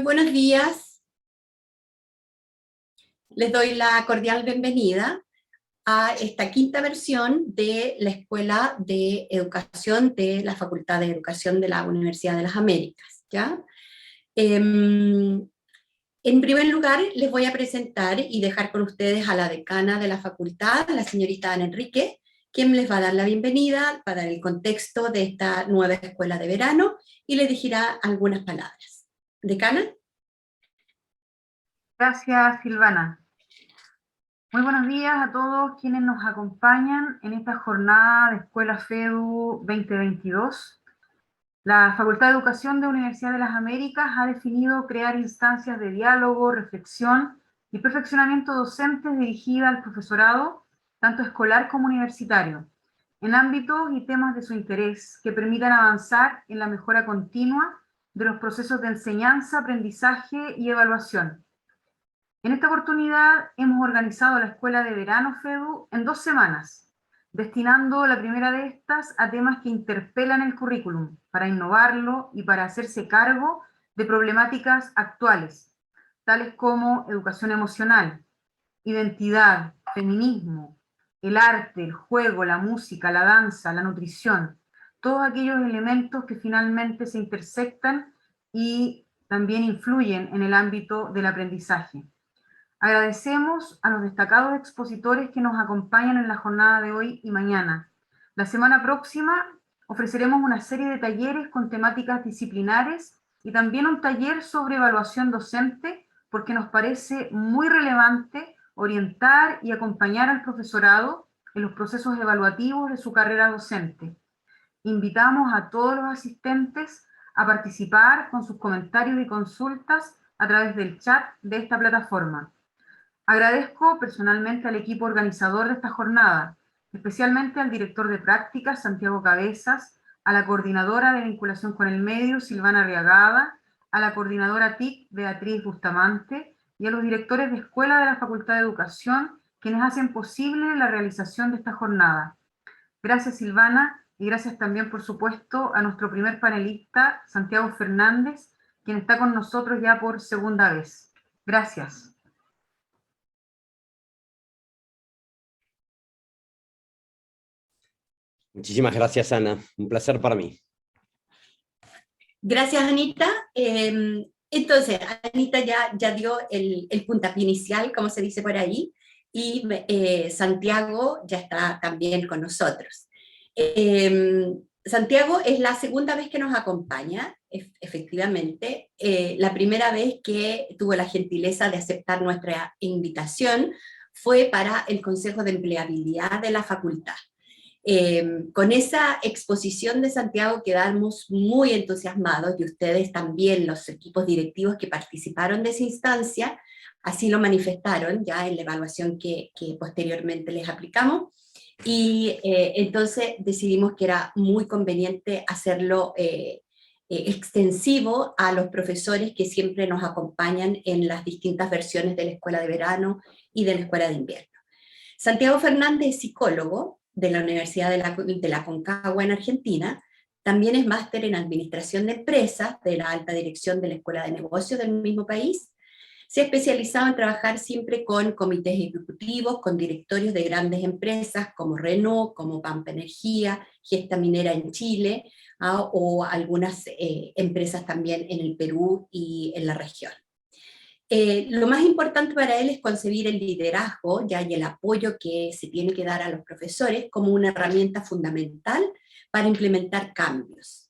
Muy buenos días. Les doy la cordial bienvenida a esta quinta versión de la Escuela de Educación de la Facultad de Educación de la Universidad de las Américas, ¿ya? En primer lugar, les voy a presentar y dejar con ustedes a la decana de la facultad, la señorita Ana Enrique, quien les va a dar la bienvenida, va a dar el contexto de esta nueva escuela de verano y les dirigirá algunas palabras. Decana. Gracias, Silvana. Muy buenos días a todos quienes nos acompañan en esta jornada de Escuela FEDU 2022. La Facultad de Educación de la Universidad de las Américas ha definido crear instancias de diálogo, reflexión y perfeccionamiento docente dirigidas al profesorado, tanto escolar como universitario, en ámbitos y temas de su interés que permitan avanzar en la mejora continua de los procesos de enseñanza, aprendizaje y evaluación. En esta oportunidad hemos organizado la Escuela de Verano FEDU en 2 semanas, destinando la primera de estas a temas que interpelan el currículum, para innovarlo y para hacerse cargo de problemáticas actuales, tales como educación emocional, identidad, feminismo, el arte, el juego, la música, la danza, la nutrición, todos aquellos elementos que finalmente se intersectan y también influyen en el ámbito del aprendizaje. Agradecemos a los destacados expositores que nos acompañan en la jornada de hoy y mañana. La semana próxima ofreceremos una serie de talleres con temáticas disciplinares y también un taller sobre evaluación docente, porque nos parece muy relevante orientar y acompañar al profesorado en los procesos evaluativos de su carrera docente. Invitamos a todos los asistentes a participar con sus comentarios y consultas a través del chat de esta plataforma. Agradezco personalmente al equipo organizador de esta jornada, especialmente al director de prácticas, Santiago Cabezas, a la coordinadora de vinculación con el medio, Silvana Arriagada, a la coordinadora TIC, Beatriz Bustamante, y a los directores de escuela de la Facultad de Educación, quienes hacen posible la realización de esta jornada. Gracias, Silvana, y gracias también, por supuesto, a nuestro primer panelista, Santiago Fernández, quien está con nosotros ya por segunda vez. Gracias. Muchísimas gracias, Ana. Un placer para mí. Gracias, Anita. Entonces, Anita ya dio el puntapié inicial, como se dice por ahí, y Santiago ya está también con nosotros. Santiago es la segunda vez que nos acompaña, efectivamente. La primera vez que tuvo la gentileza de aceptar nuestra invitación fue para el Consejo de Empleabilidad de la facultad. Con esa exposición de Santiago quedamos muy entusiasmados, y ustedes también, los equipos directivos que participaron de esa instancia, así lo manifestaron ya en la evaluación que posteriormente les aplicamos, y entonces decidimos que era muy conveniente hacerlo extensivo a los profesores que siempre nos acompañan en las distintas versiones de la Escuela de Verano y de la Escuela de Invierno. Santiago Fernández es psicólogo de la Universidad de la Concagua en Argentina, también es máster en Administración de Empresas de la Alta Dirección de la Escuela de Negocios del mismo país. Se ha especializado en trabajar siempre con comités ejecutivos, con directorios de grandes empresas como Renault, como Pampa Energía, Gesta Minera en Chile, o algunas empresas también en el Perú y en la región. Lo más importante para él es concebir el liderazgo y el apoyo que se tiene que dar a los profesores como una herramienta fundamental para implementar cambios.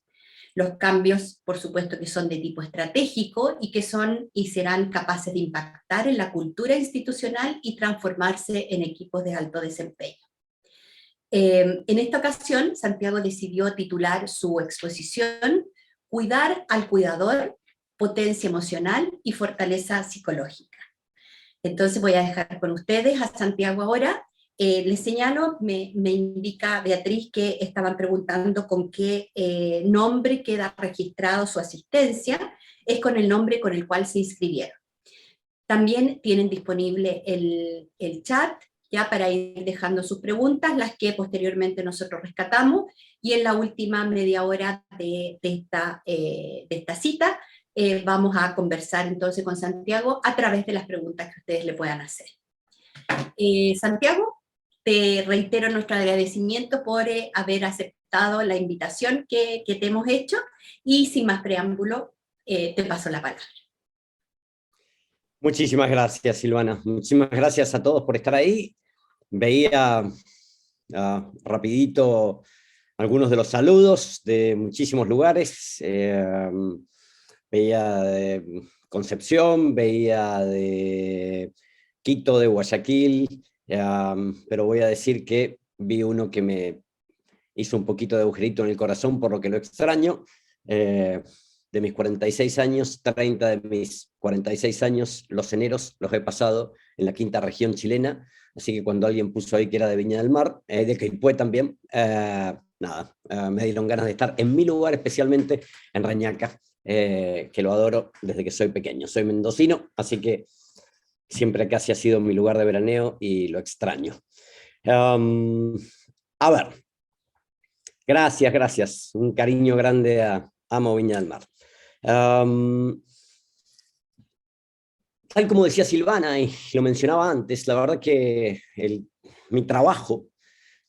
Los cambios, por supuesto, que son de tipo estratégico y que son y serán capaces de impactar en la cultura institucional y transformarse en equipos de alto desempeño. En esta ocasión, Santiago decidió titular su exposición "Cuidar al cuidador, potencia emocional y fortaleza psicológica". Entonces voy a dejar con ustedes a Santiago ahora. Les señalo, me indica Beatriz que estaban preguntando con qué nombre queda registrado su asistencia. Es con el nombre con el cual se inscribieron. También tienen disponible el chat, ya para ir dejando sus preguntas, las que posteriormente nosotros rescatamos, y en la última media hora de esta cita vamos a conversar entonces con Santiago a través de las preguntas que ustedes le puedan hacer. Santiago, te reitero nuestro agradecimiento por haber aceptado la invitación que te hemos hecho, y sin más preámbulo, te paso la palabra. Muchísimas gracias, Silvana. Muchísimas gracias a todos por estar ahí. Veía rapidito algunos de los saludos de muchísimos lugares. Veía de Concepción, veía de Quito, de Guayaquil, pero voy a decir que vi uno que me hizo un poquito de agujerito en el corazón, por lo que lo extraño. De mis 46 años, 30 de mis 46 años, los eneros los he pasado en la quinta región chilena, así que cuando alguien puso ahí que era de Viña del Mar, de Quilpué también, me dieron ganas de estar en mi lugar, especialmente en Reñaca, que lo adoro desde que soy pequeño. Soy mendocino, así que siempre casi ha sido mi lugar de veraneo y lo extraño. A ver, gracias, un cariño grande a Amo Viña del Mar. Tal como decía Silvana, y lo mencionaba antes, la verdad que mi trabajo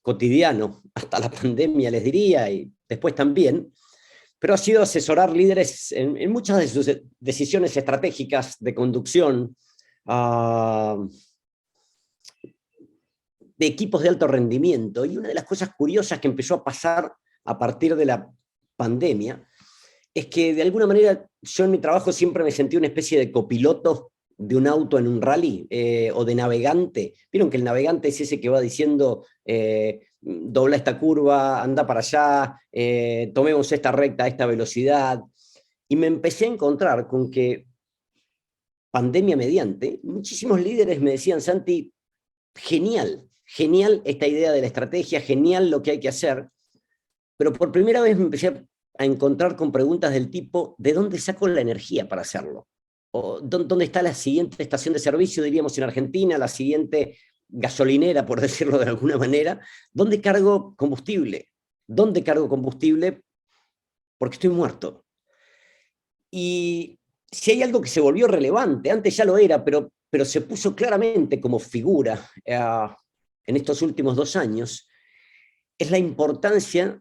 cotidiano, hasta la pandemia les diría, y después también, pero ha sido asesorar líderes en muchas de sus decisiones estratégicas de conducción, de equipos de alto rendimiento. Y una de las cosas curiosas que empezó a pasar a partir de la pandemia es que de alguna manera yo en mi trabajo siempre me sentí una especie de copiloto de un auto en un rally, o de navegante. Vieron que el navegante es ese que va diciendo, dobla esta curva, anda para allá, tomemos esta recta a esta velocidad. Y me empecé a encontrar con que, pandemia mediante, muchísimos líderes me decían: Santi, genial esta idea de la estrategia, genial lo que hay que hacer, pero por primera vez me empecé a encontrar con preguntas del tipo: ¿de dónde saco la energía para hacerlo? ¿O dónde está la siguiente estación de servicio, diríamos en Argentina, la siguiente gasolinera, por decirlo de alguna manera? ¿Dónde cargo combustible? ¿Dónde cargo combustible? Porque estoy muerto. Y si hay algo que se volvió relevante, antes ya lo era, pero se puso claramente como figura en estos últimos 2 años, es la importancia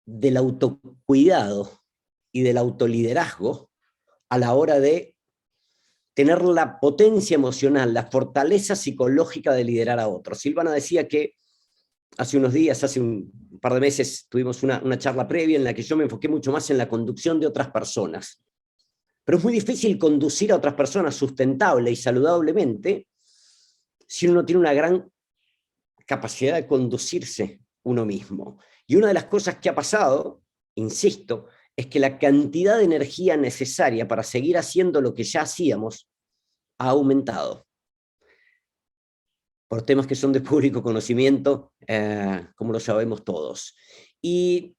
del autocuidado y del autoliderazgo a la hora de tener la potencia emocional, la fortaleza psicológica de liderar a otros. Silvana decía que hace unos días, hace un par de meses, tuvimos una charla previa en la que yo me enfoqué mucho más en la conducción de otras personas. Pero es muy difícil conducir a otras personas sustentable y saludablemente si uno no tiene una gran capacidad de conducirse uno mismo. Y una de las cosas que ha pasado, insisto, es que la cantidad de energía necesaria para seguir haciendo lo que ya hacíamos ha aumentado. Por temas que son de público conocimiento, como lo sabemos todos. Y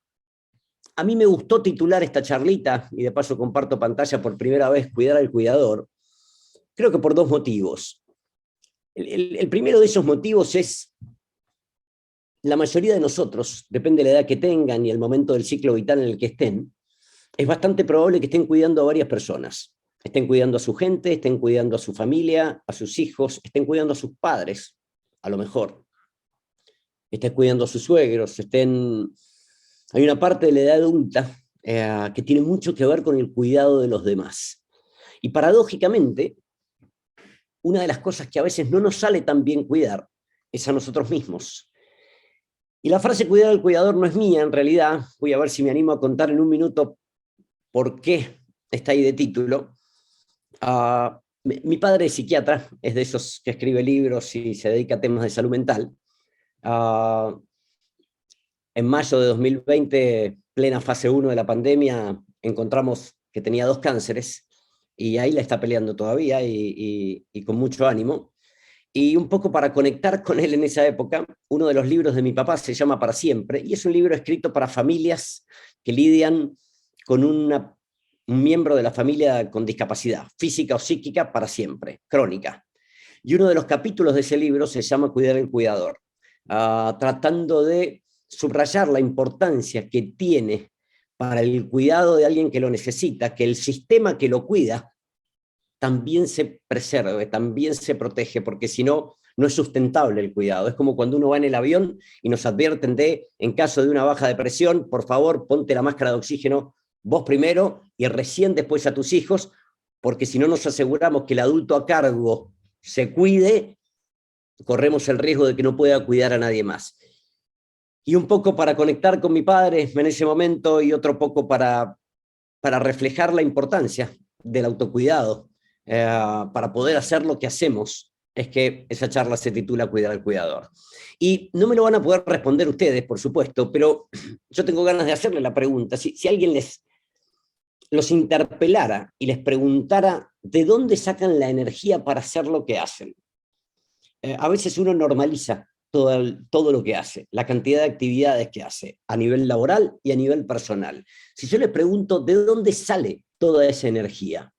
a mí me gustó titular esta charlita, y de paso comparto pantalla por primera vez, Cuidar al cuidador, creo que por 2 motivos. El primero de esos motivos es: la mayoría de nosotros, depende de la edad que tengan y el momento del ciclo vital en el que estén, es bastante probable que estén cuidando a varias personas. Estén cuidando a su gente, estén cuidando a su familia, a sus hijos, estén cuidando a sus padres, a lo mejor. Estén cuidando a sus suegros, Hay una parte de la edad adulta que tiene mucho que ver con el cuidado de los demás. Y paradójicamente, una de las cosas que a veces no nos sale tan bien cuidar es a nosotros mismos. Y la frase cuidar al cuidador no es mía, en realidad. Voy a ver si me animo a contar en un minuto por qué está ahí de título. Mi padre es psiquiatra, es de esos que escribe libros y se dedica a temas de salud mental. En mayo de 2020, plena fase 1 de la pandemia, encontramos que tenía 2 cánceres, y ahí la está peleando todavía, y con mucho ánimo. Y un poco para conectar con él en esa época, uno de los libros de mi papá se llama Para Siempre, y es un libro escrito para familias que lidian con un miembro de la familia con discapacidad, física o psíquica, para siempre, crónica. Y uno de los capítulos de ese libro se llama Cuidar al cuidador, tratando de subrayar la importancia que tiene para el cuidado de alguien que lo necesita, que el sistema que lo cuida también se preserve, también se protege, porque si no, no es sustentable el cuidado. Es como cuando uno va en el avión y nos advierten de, en caso de una baja de presión, por favor, ponte la máscara de oxígeno vos primero y recién después a tus hijos, porque si no nos aseguramos que el adulto a cargo se cuide, corremos el riesgo de que no pueda cuidar a nadie más. Y un poco para conectar con mi padre en ese momento y otro poco para reflejar la importancia del autocuidado, para poder hacer lo que hacemos, es que esa charla se titula Cuidar al Cuidador. Y no me lo van a poder responder ustedes, por supuesto, pero yo tengo ganas de hacerle la pregunta. Si alguien los interpelara y les preguntara de dónde sacan la energía para hacer lo que hacen. A veces uno normaliza todo lo que hace, la cantidad de actividades que hace, a nivel laboral y a nivel personal. Si yo les pregunto de dónde sale toda esa energía,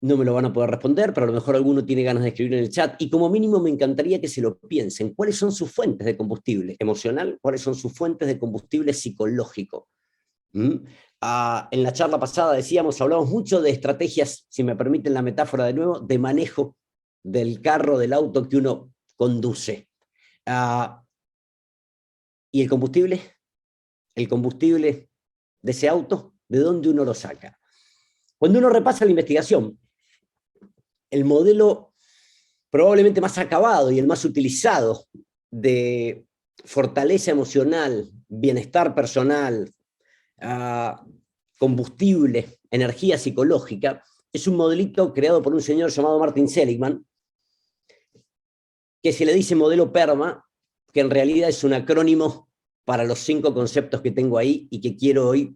no me lo van a poder responder, pero a lo mejor alguno tiene ganas de escribir en el chat, y como mínimo me encantaría que se lo piensen. ¿Cuáles son sus fuentes de combustible emocional? ¿Cuáles son sus fuentes de combustible psicológico? En la charla pasada hablamos mucho de estrategias, si me permiten la metáfora de nuevo, de manejo del carro, del auto que uno conduce. ¿Y el combustible? El combustible de ese auto, ¿de dónde uno lo saca? Cuando uno repasa la investigación, el modelo probablemente más acabado y el más utilizado de fortaleza emocional, bienestar personal, combustible, energía psicológica, es un modelito creado por un señor llamado Martin Seligman, que se le dice modelo PERMA, que en realidad es un acrónimo para los 5 conceptos que tengo ahí y que quiero hoy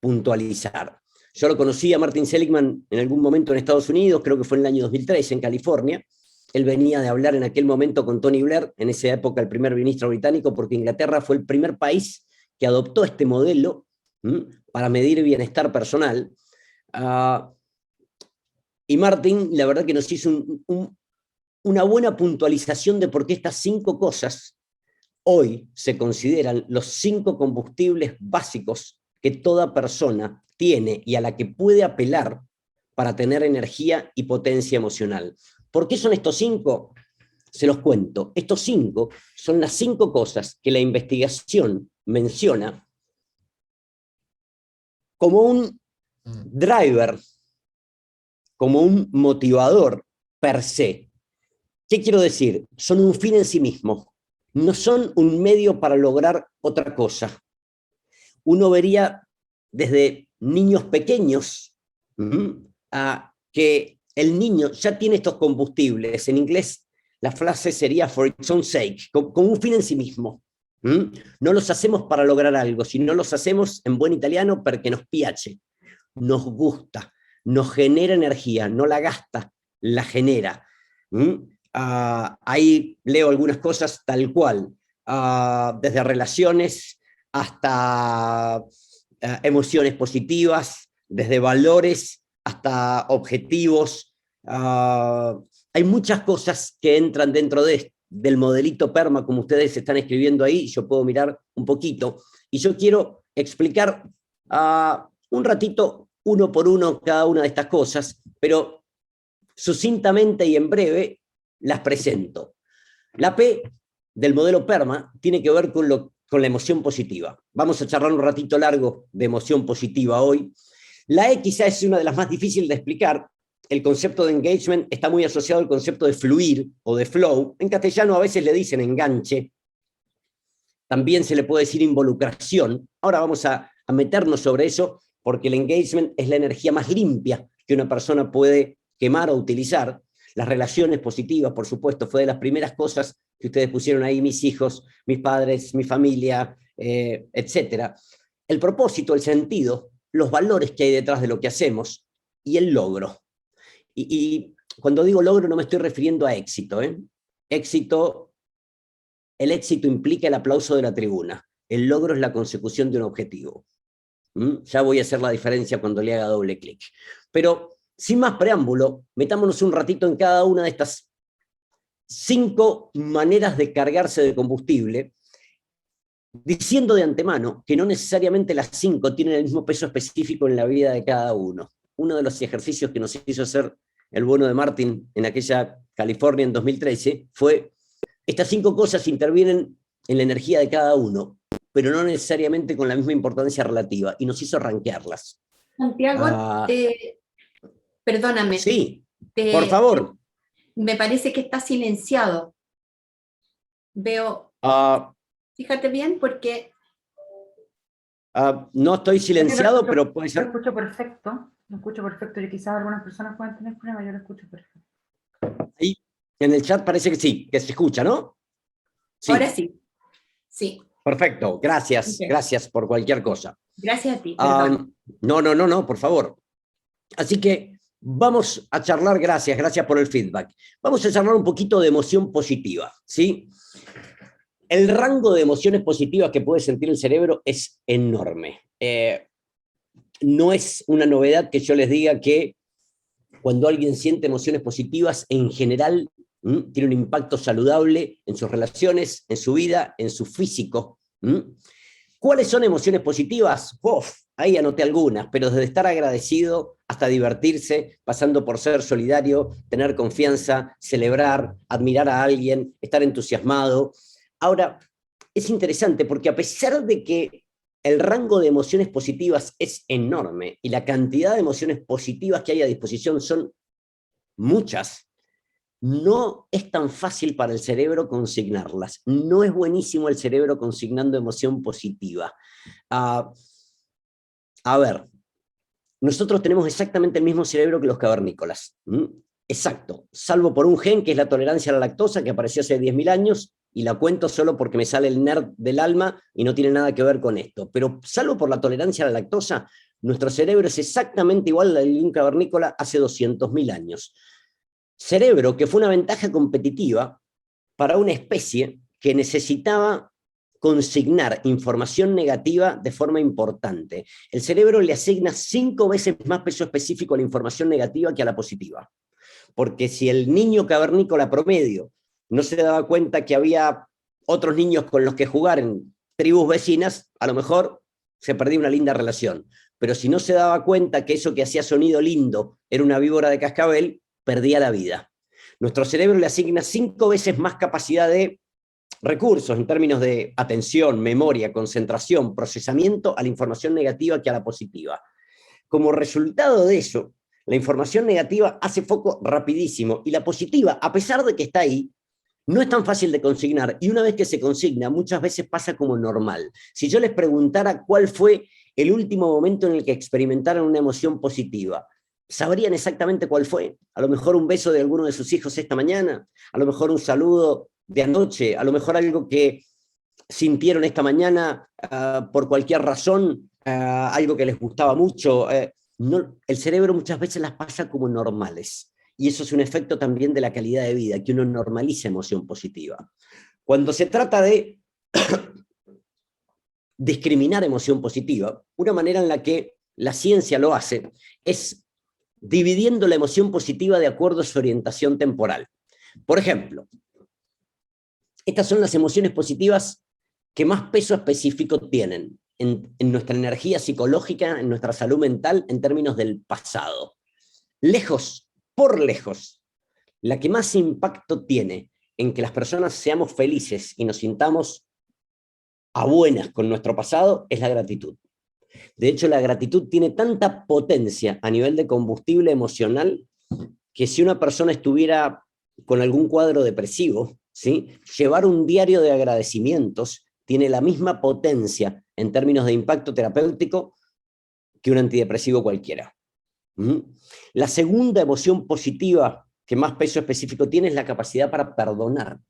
puntualizar. Yo lo conocí a Martin Seligman en algún momento en Estados Unidos, creo que fue en el año 2003, en California. Él venía de hablar en aquel momento con Tony Blair, en esa época el primer ministro británico, porque Inglaterra fue el primer país que adoptó este modelo para medir bienestar personal. Y Martin, la verdad que nos hizo una buena puntualización de por qué estas 5 cosas hoy se consideran los 5 combustibles básicos que toda persona tiene y a la que puede apelar para tener energía y potencia emocional. ¿Por qué son estos 5? Se los cuento. Estos 5 son las 5 cosas que la investigación menciona como un driver, como un motivador per se. ¿Qué quiero decir? Son un fin en sí mismo, no son un medio para lograr otra cosa. Uno vería desde niños pequeños a que el niño ya tiene estos combustibles. En inglés la frase sería for its own sake, como un fin en sí mismo. No los hacemos para lograr algo, sino los hacemos en buen italiano porque nos piace, nos gusta, nos genera energía, no la gasta, la genera. Ahí leo algunas cosas tal cual, desde relaciones hasta emociones positivas, desde valores hasta objetivos. Hay muchas cosas que entran dentro del modelito PERMA, como ustedes están escribiendo ahí, yo puedo mirar un poquito, y yo quiero explicar un ratito, uno por uno, cada una de estas cosas, pero sucintamente y en breve las presento. La P del modelo PERMA tiene que ver con la emoción positiva. Vamos a charlar un ratito largo de emoción positiva hoy. La E quizá es una de las más difíciles de explicar. El concepto de engagement está muy asociado al concepto de fluir o de flow. En castellano a veces le dicen enganche. También se le puede decir involucración. Ahora vamos a meternos sobre eso, porque el engagement es la energía más limpia que una persona puede quemar o utilizar. Las relaciones positivas, por supuesto, fue de las primeras cosas que ustedes pusieron ahí, mis hijos, mis padres, mi familia, etc. El propósito, el sentido, los valores que hay detrás de lo que hacemos y el logro. Y cuando digo logro no me estoy refiriendo a éxito. El éxito implica el aplauso de la tribuna. El logro es la consecución de un objetivo. Ya voy a hacer la diferencia cuando le haga doble clic. Pero sin más preámbulo, metámonos un ratito en cada una de estas 5 maneras de cargarse de combustible. diciendo de antemano que no necesariamente las 5 tienen el mismo peso específico en la vida de cada uno. Uno de los ejercicios que nos hizo hacer el bueno de Martin en aquella California en 2013 fue: estas 5 cosas intervienen en la energía de cada uno, pero no necesariamente con la misma importancia relativa, y nos hizo rankearlas. Santiago, perdóname. Sí, por favor. Me parece que está silenciado. Veo, fíjate bien, porque... no estoy silenciado, pero puede ser... Lo escucho perfecto, y quizás algunas personas puedan tener problemas, yo lo escucho perfecto. Ahí, en el chat parece que sí, que se escucha, ¿no? Sí. Ahora sí. Sí. Perfecto, gracias, Okay. Gracias por cualquier cosa. Gracias a ti, No, por favor. Así que vamos a charlar, gracias por el feedback. Vamos a charlar un poquito de emoción positiva, ¿sí? El rango de emociones positivas que puede sentir el cerebro es enorme. No es una novedad que yo les diga que cuando alguien siente emociones positivas, en general, tiene un impacto saludable en sus relaciones, en su vida, en su físico. ¿Cuáles son emociones positivas? Ahí anoté algunas, pero desde estar agradecido hasta divertirse, pasando por ser solidario, tener confianza, celebrar, admirar a alguien, estar entusiasmado. Ahora, es interesante porque a pesar de que el rango de emociones positivas es enorme y la cantidad de emociones positivas que hay a disposición son muchas, no es tan fácil para el cerebro consignarlas. No es buenísimo el cerebro consignando emoción positiva. A ver, nosotros tenemos exactamente el mismo cerebro que los cavernícolas. Exacto, salvo por un gen que es la tolerancia a la lactosa, que apareció hace 10.000 años, y la cuento solo porque me sale el nerd del alma y no tiene nada que ver con esto. Pero salvo por la tolerancia a la lactosa, nuestro cerebro es exactamente igual al de un cavernícola hace 200.000 años. Cerebro que fue una ventaja competitiva para una especie que necesitaba consignar información negativa de forma importante. El cerebro le asigna 5 veces más peso específico a la información negativa que a la positiva. Porque si el niño cavernícola promedio no se daba cuenta que había otros niños con los que jugar en tribus vecinas, a lo mejor se perdía una linda relación. Pero si no se daba cuenta que eso que hacía sonido lindo era una víbora de cascabel, perdía la vida. Nuestro cerebro le asigna 5 veces más capacidad de recursos en términos de atención, memoria, concentración, procesamiento a la información negativa que a la positiva. Como resultado de eso, la información negativa hace foco rapidísimo y la positiva, a pesar de que está ahí, no es tan fácil de consignar, y una vez que se consigna, muchas veces pasa como normal. Si yo les preguntara cuál fue el último momento en el que experimentaron una emoción positiva, ¿sabrían exactamente cuál fue? A lo mejor un beso de alguno de sus hijos esta mañana, a lo mejor un saludo de anoche, a lo mejor algo que sintieron esta mañana por cualquier razón, algo que les gustaba mucho. No, el cerebro muchas veces las pasa como normales. Y eso es un efecto también de la calidad de vida, que uno normaliza emoción positiva. Cuando se trata de discriminar emoción positiva, una manera en la que la ciencia lo hace es dividiendo la emoción positiva de acuerdo a su orientación temporal. Por ejemplo, estas son las emociones positivas que más peso específico tienen en nuestra energía psicológica, en nuestra salud mental, en términos del pasado. Lejos, por lejos, la que más impacto tiene en que las personas seamos felices y nos sintamos a buenas con nuestro pasado es la gratitud. De hecho, la gratitud tiene tanta potencia a nivel de combustible emocional que si una persona estuviera con algún cuadro depresivo, ¿sí?, llevar un diario de agradecimientos tiene la misma potencia en términos de impacto terapéutico que un antidepresivo cualquiera. La segunda emoción positiva que más peso específico tiene es la capacidad para perdonar,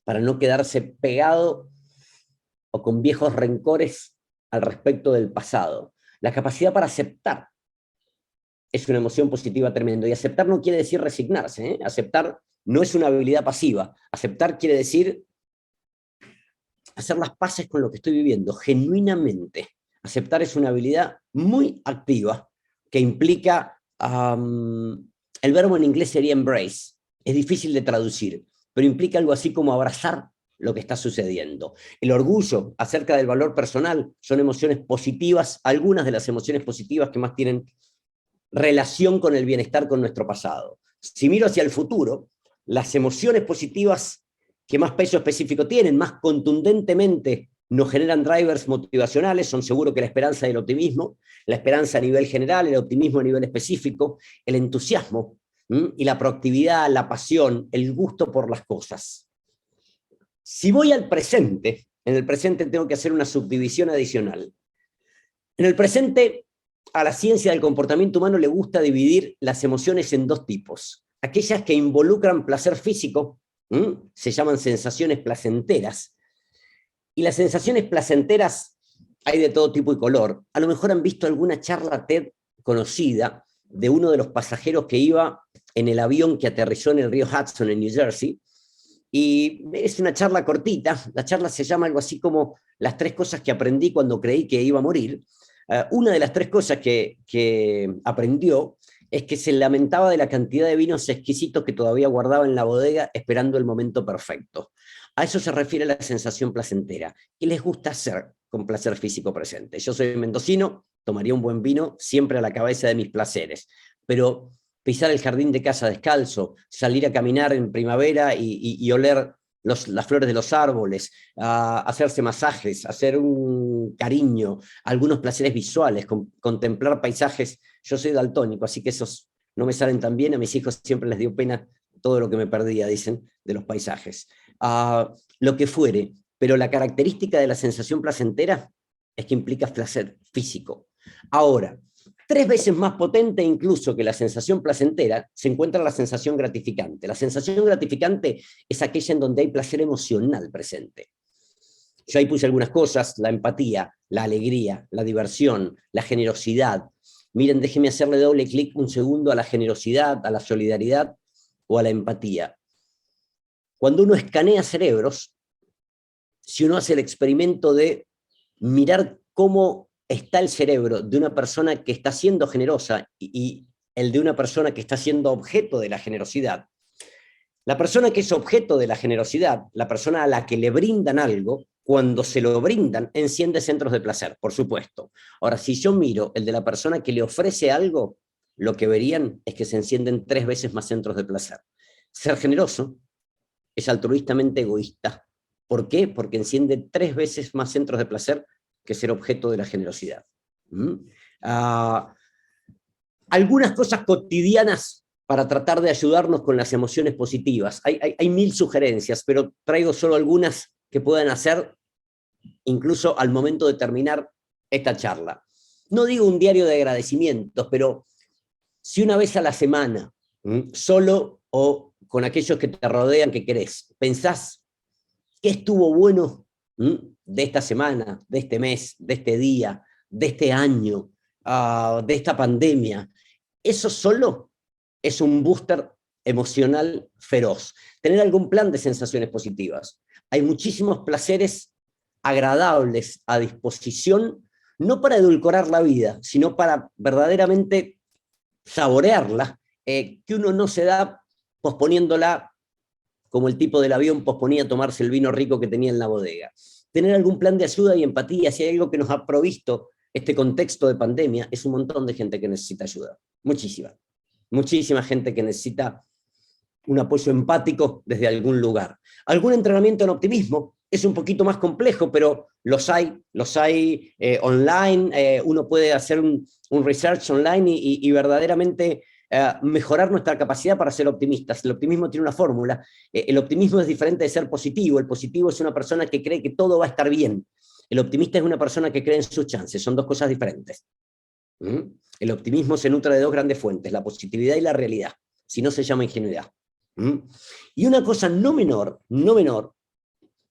para no quedarse pegado o con viejos rencores al respecto del pasado. La capacidad para aceptar es una emoción positiva tremenda. Y aceptar no quiere decir resignarse, ¿eh? Aceptar no es una habilidad pasiva. Aceptar quiere decir hacer las paces con lo que estoy viviendo, genuinamente. Aceptar es una habilidad muy activa que implica, el verbo en inglés sería embrace, es difícil de traducir, pero implica algo así como abrazar lo que está sucediendo. El orgullo acerca del valor personal son emociones positivas, algunas de las emociones positivas que más tienen relación con el bienestar con nuestro pasado. Si miro hacia el futuro, las emociones positivas que más peso específico tienen, más contundentemente nos generan drivers motivacionales, son seguro que la esperanza y el optimismo, la esperanza a nivel general, el optimismo a nivel específico, el entusiasmo y la proactividad, la pasión, el gusto por las cosas. Si voy al presente, en el presente tengo que hacer una subdivisión adicional. En el presente, a la ciencia del comportamiento humano le gusta dividir las emociones en dos tipos. Aquellas que involucran placer físico, se llaman sensaciones placenteras, y las sensaciones placenteras hay de todo tipo y color. A lo mejor han visto alguna charla TED conocida de uno de los pasajeros que iba en el avión que aterrizó en el río Hudson en New Jersey, y es una charla cortita. La charla se llama algo así como las 3 cosas que aprendí cuando creí que iba a morir. Una de las 3 cosas que aprendió es que se lamentaba de la cantidad de vinos exquisitos que todavía guardaba en la bodega esperando el momento perfecto. A eso se refiere la sensación placentera. ¿Qué les gusta hacer con placer físico presente? Yo soy mendocino, tomaría un buen vino siempre a la cabeza de mis placeres, pero pisar el jardín de casa descalzo, salir a caminar en primavera y oler las flores de los árboles, hacerse masajes, hacer un cariño, algunos placeres visuales, contemplar paisajes. Yo soy daltónico, así que esos no me salen tan bien. A mis hijos siempre les dio pena todo lo que me perdía, dicen, de los paisajes. Lo que fuere, pero la característica de la sensación placentera es que implica placer físico. Ahora, 3 veces más potente incluso que la sensación placentera se encuentra la sensación gratificante. La sensación gratificante es aquella en donde hay placer emocional presente. Yo ahí puse algunas cosas: la empatía, la alegría, la diversión, la generosidad. Miren, déjenme hacerle doble clic un segundo a la generosidad, a la solidaridad o a la empatía. Cuando uno escanea cerebros, si uno hace el experimento de mirar cómo está el cerebro de una persona que está siendo generosa y el de una persona que está siendo objeto de la generosidad, la persona que es objeto de la generosidad, la persona a la que le brindan algo, cuando se lo brindan, enciende centros de placer, por supuesto. Ahora, si yo miro el de la persona que le ofrece algo, lo que verían es que se encienden 3 veces más centros de placer. Ser generoso es altruistamente egoísta. ¿Por qué? Porque enciende 3 veces más centros de placer que ser objeto de la generosidad. Algunas cosas cotidianas para tratar de ayudarnos con las emociones positivas. Hay 1000 sugerencias, pero traigo solo algunas que puedan hacer incluso al momento de terminar esta charla. No digo un diario de agradecimientos, pero si una vez a la semana, solo o con aquellos que te rodean que querés, pensás qué estuvo bueno de esta semana, de este mes, de este día, de este año, de esta pandemia, eso solo es un booster emocional feroz. Tener algún plan de sensaciones positivas. Hay muchísimos placeres agradables a disposición, no para edulcorar la vida, sino para verdaderamente saborearla, que uno no se da posponiéndola como el tipo del avión posponía tomarse el vino rico que tenía en la bodega. Tener algún plan de ayuda y empatía. Si hay algo que nos ha provisto este contexto de pandemia, es un montón de gente que necesita ayuda. Muchísima gente que necesita un apoyo empático desde algún lugar. Algún entrenamiento en optimismo es un poquito más complejo, pero los hay online. Uno puede hacer un research online y verdaderamente mejorar nuestra capacidad para ser optimistas. El optimismo tiene una fórmula. El optimismo es diferente de ser positivo. El positivo es una persona que cree que todo va a estar bien. El optimista es una persona que cree en sus chances. Son 2 cosas diferentes. El optimismo se nutre de 2 grandes fuentes: la positividad y la realidad. Si no, se llama ingenuidad. Y una cosa no menor,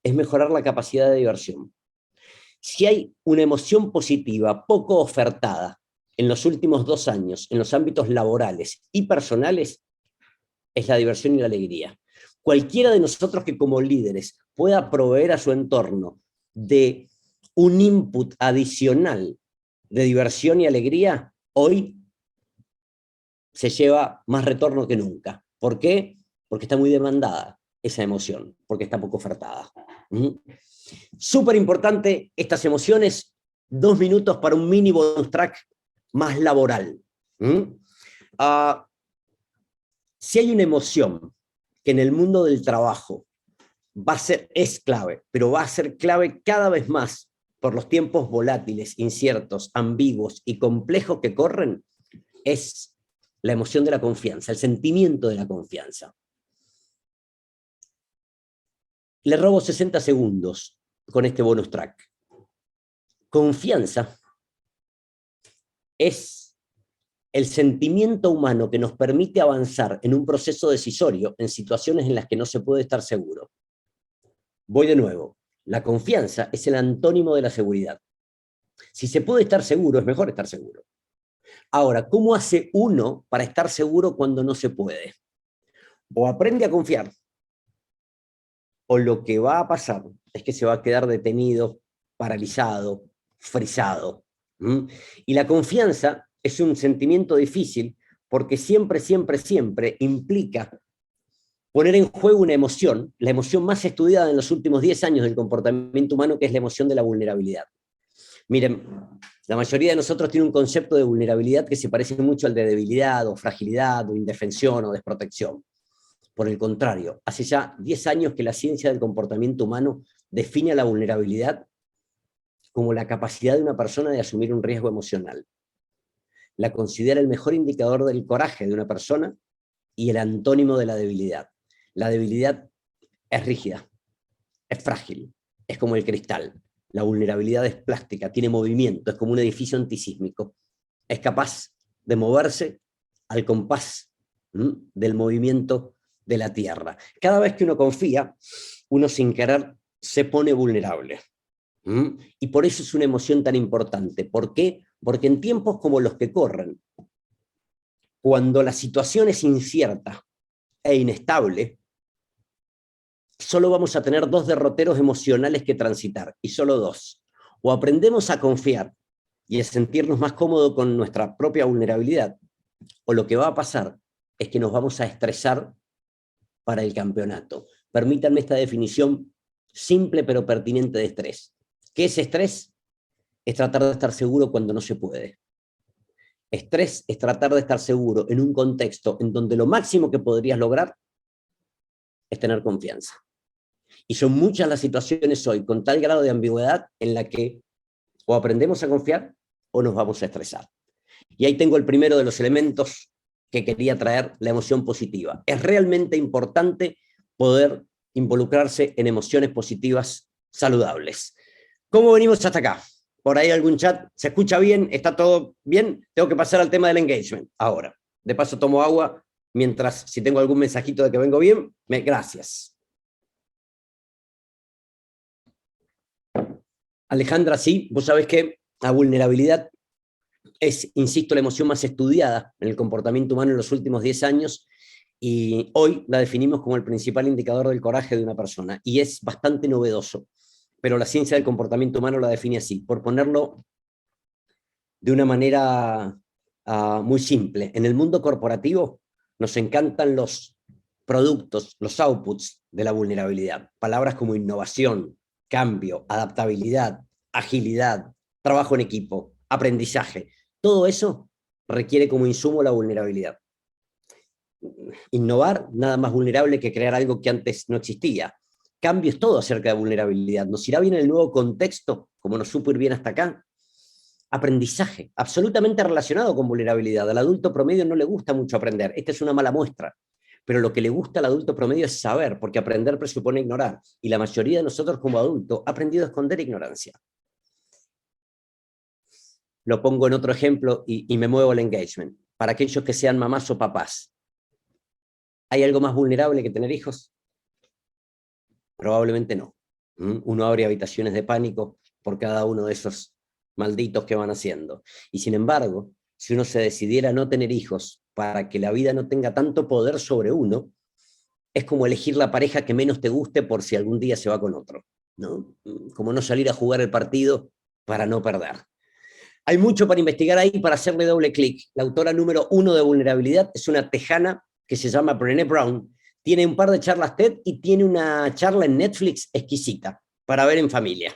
es mejorar la capacidad de diversión. Si hay una emoción positiva poco ofertada en los últimos 2 años, en los ámbitos laborales y personales, es la diversión y la alegría. Cualquiera de nosotros que como líderes pueda proveer a su entorno de un input adicional de diversión y alegría, hoy se lleva más retorno que nunca. ¿Por qué? Porque está muy demandada esa emoción, porque está poco ofertada. Súper importante estas emociones, 2 minutos para un mini bonus track más laboral. Si hay una emoción que en el mundo del trabajo es clave, pero va a ser clave cada vez más por los tiempos volátiles, inciertos, ambiguos y complejos que corren, es la emoción de la confianza, el sentimiento de la confianza. Le robo 60 segundos con este bonus track. Confianza es el sentimiento humano que nos permite avanzar en un proceso decisorio en situaciones en las que no se puede estar seguro. Voy de nuevo. La confianza es el antónimo de la seguridad. Si se puede estar seguro, es mejor estar seguro. Ahora, ¿cómo hace uno para estar seguro cuando no se puede? O aprende a confiar, o lo que va a pasar es que se va a quedar detenido, paralizado, frisado. Y la confianza es un sentimiento difícil porque siempre, siempre, siempre implica poner en juego una emoción, la emoción más estudiada en los últimos 10 años del comportamiento humano, que es la emoción de la vulnerabilidad. Miren, la mayoría de nosotros tiene un concepto de vulnerabilidad que se parece mucho al de debilidad, o fragilidad, o indefensión, o desprotección. Por el contrario, hace ya 10 años que la ciencia del comportamiento humano define a la vulnerabilidad como la capacidad de una persona de asumir un riesgo emocional. La considera el mejor indicador del coraje de una persona y el antónimo de la debilidad. La debilidad es rígida, es frágil, es como el cristal. La vulnerabilidad es plástica, tiene movimiento, es como un edificio antisísmico. Es capaz de moverse al compás del movimiento de la Tierra. Cada vez que uno confía, uno sin querer se pone vulnerable. Y por eso es una emoción tan importante. ¿Por qué? Porque en tiempos como los que corren, cuando la situación es incierta e inestable, solo vamos a tener 2 derroteros emocionales que transitar, y solo 2. O aprendemos a confiar y a sentirnos más cómodos con nuestra propia vulnerabilidad, o lo que va a pasar es que nos vamos a estresar para el campeonato. Permítanme esta definición simple pero pertinente de estrés. ¿Qué es estrés? Es tratar de estar seguro cuando no se puede. Estrés es tratar de estar seguro en un contexto en donde lo máximo que podrías lograr es tener confianza. Y son muchas las situaciones hoy con tal grado de ambigüedad en la que o aprendemos a confiar o nos vamos a estresar. Y ahí tengo el primero de los elementos que quería traer, la emoción positiva. Es realmente importante poder involucrarse en emociones positivas saludables. ¿Cómo venimos hasta acá? ¿Por ahí algún chat? ¿Se escucha bien? ¿Está todo bien? Tengo que pasar al tema del engagement ahora. De paso tomo agua, mientras si tengo algún mensajito de que vengo bien, gracias. Alejandra, sí, vos sabés que la vulnerabilidad es, insisto, la emoción más estudiada en el comportamiento humano en los últimos 10 años, y hoy la definimos como el principal indicador del coraje de una persona, y es bastante novedoso, pero la ciencia del comportamiento humano la define así, por ponerlo de una manera muy simple. En el mundo corporativo nos encantan los productos, los outputs de la vulnerabilidad, palabras como innovación, cambio, adaptabilidad, agilidad, trabajo en equipo, aprendizaje. Todo eso requiere como insumo la vulnerabilidad. Innovar, nada más vulnerable que crear algo que antes no existía. Cambio es todo acerca de vulnerabilidad. ¿Nos irá bien en el nuevo contexto, como nos supo ir bien hasta acá? Aprendizaje, absolutamente relacionado con vulnerabilidad. Al adulto promedio no le gusta mucho aprender. Esta es una mala muestra. Pero lo que le gusta al adulto promedio es saber, porque aprender presupone ignorar. Y la mayoría de nosotros como adultos ha aprendido a esconder ignorancia. Lo pongo en otro ejemplo y me muevo al engagement. Para aquellos que sean mamás o papás, ¿hay algo más vulnerable que tener hijos? Probablemente no. Uno abre habitaciones de pánico por cada uno de esos malditos que van haciendo. Y sin embargo, si uno se decidiera a no tener hijos para que la vida no tenga tanto poder sobre uno, es como elegir la pareja que menos te guste por si algún día se va con otro, ¿no? Como no salir a jugar el partido para no perder. Hay mucho para investigar ahí, para hacerle doble clic. La autora número 1 de vulnerabilidad es una tejana que se llama Brené Brown, tiene un par de charlas TED y tiene una charla en Netflix exquisita para ver en familia.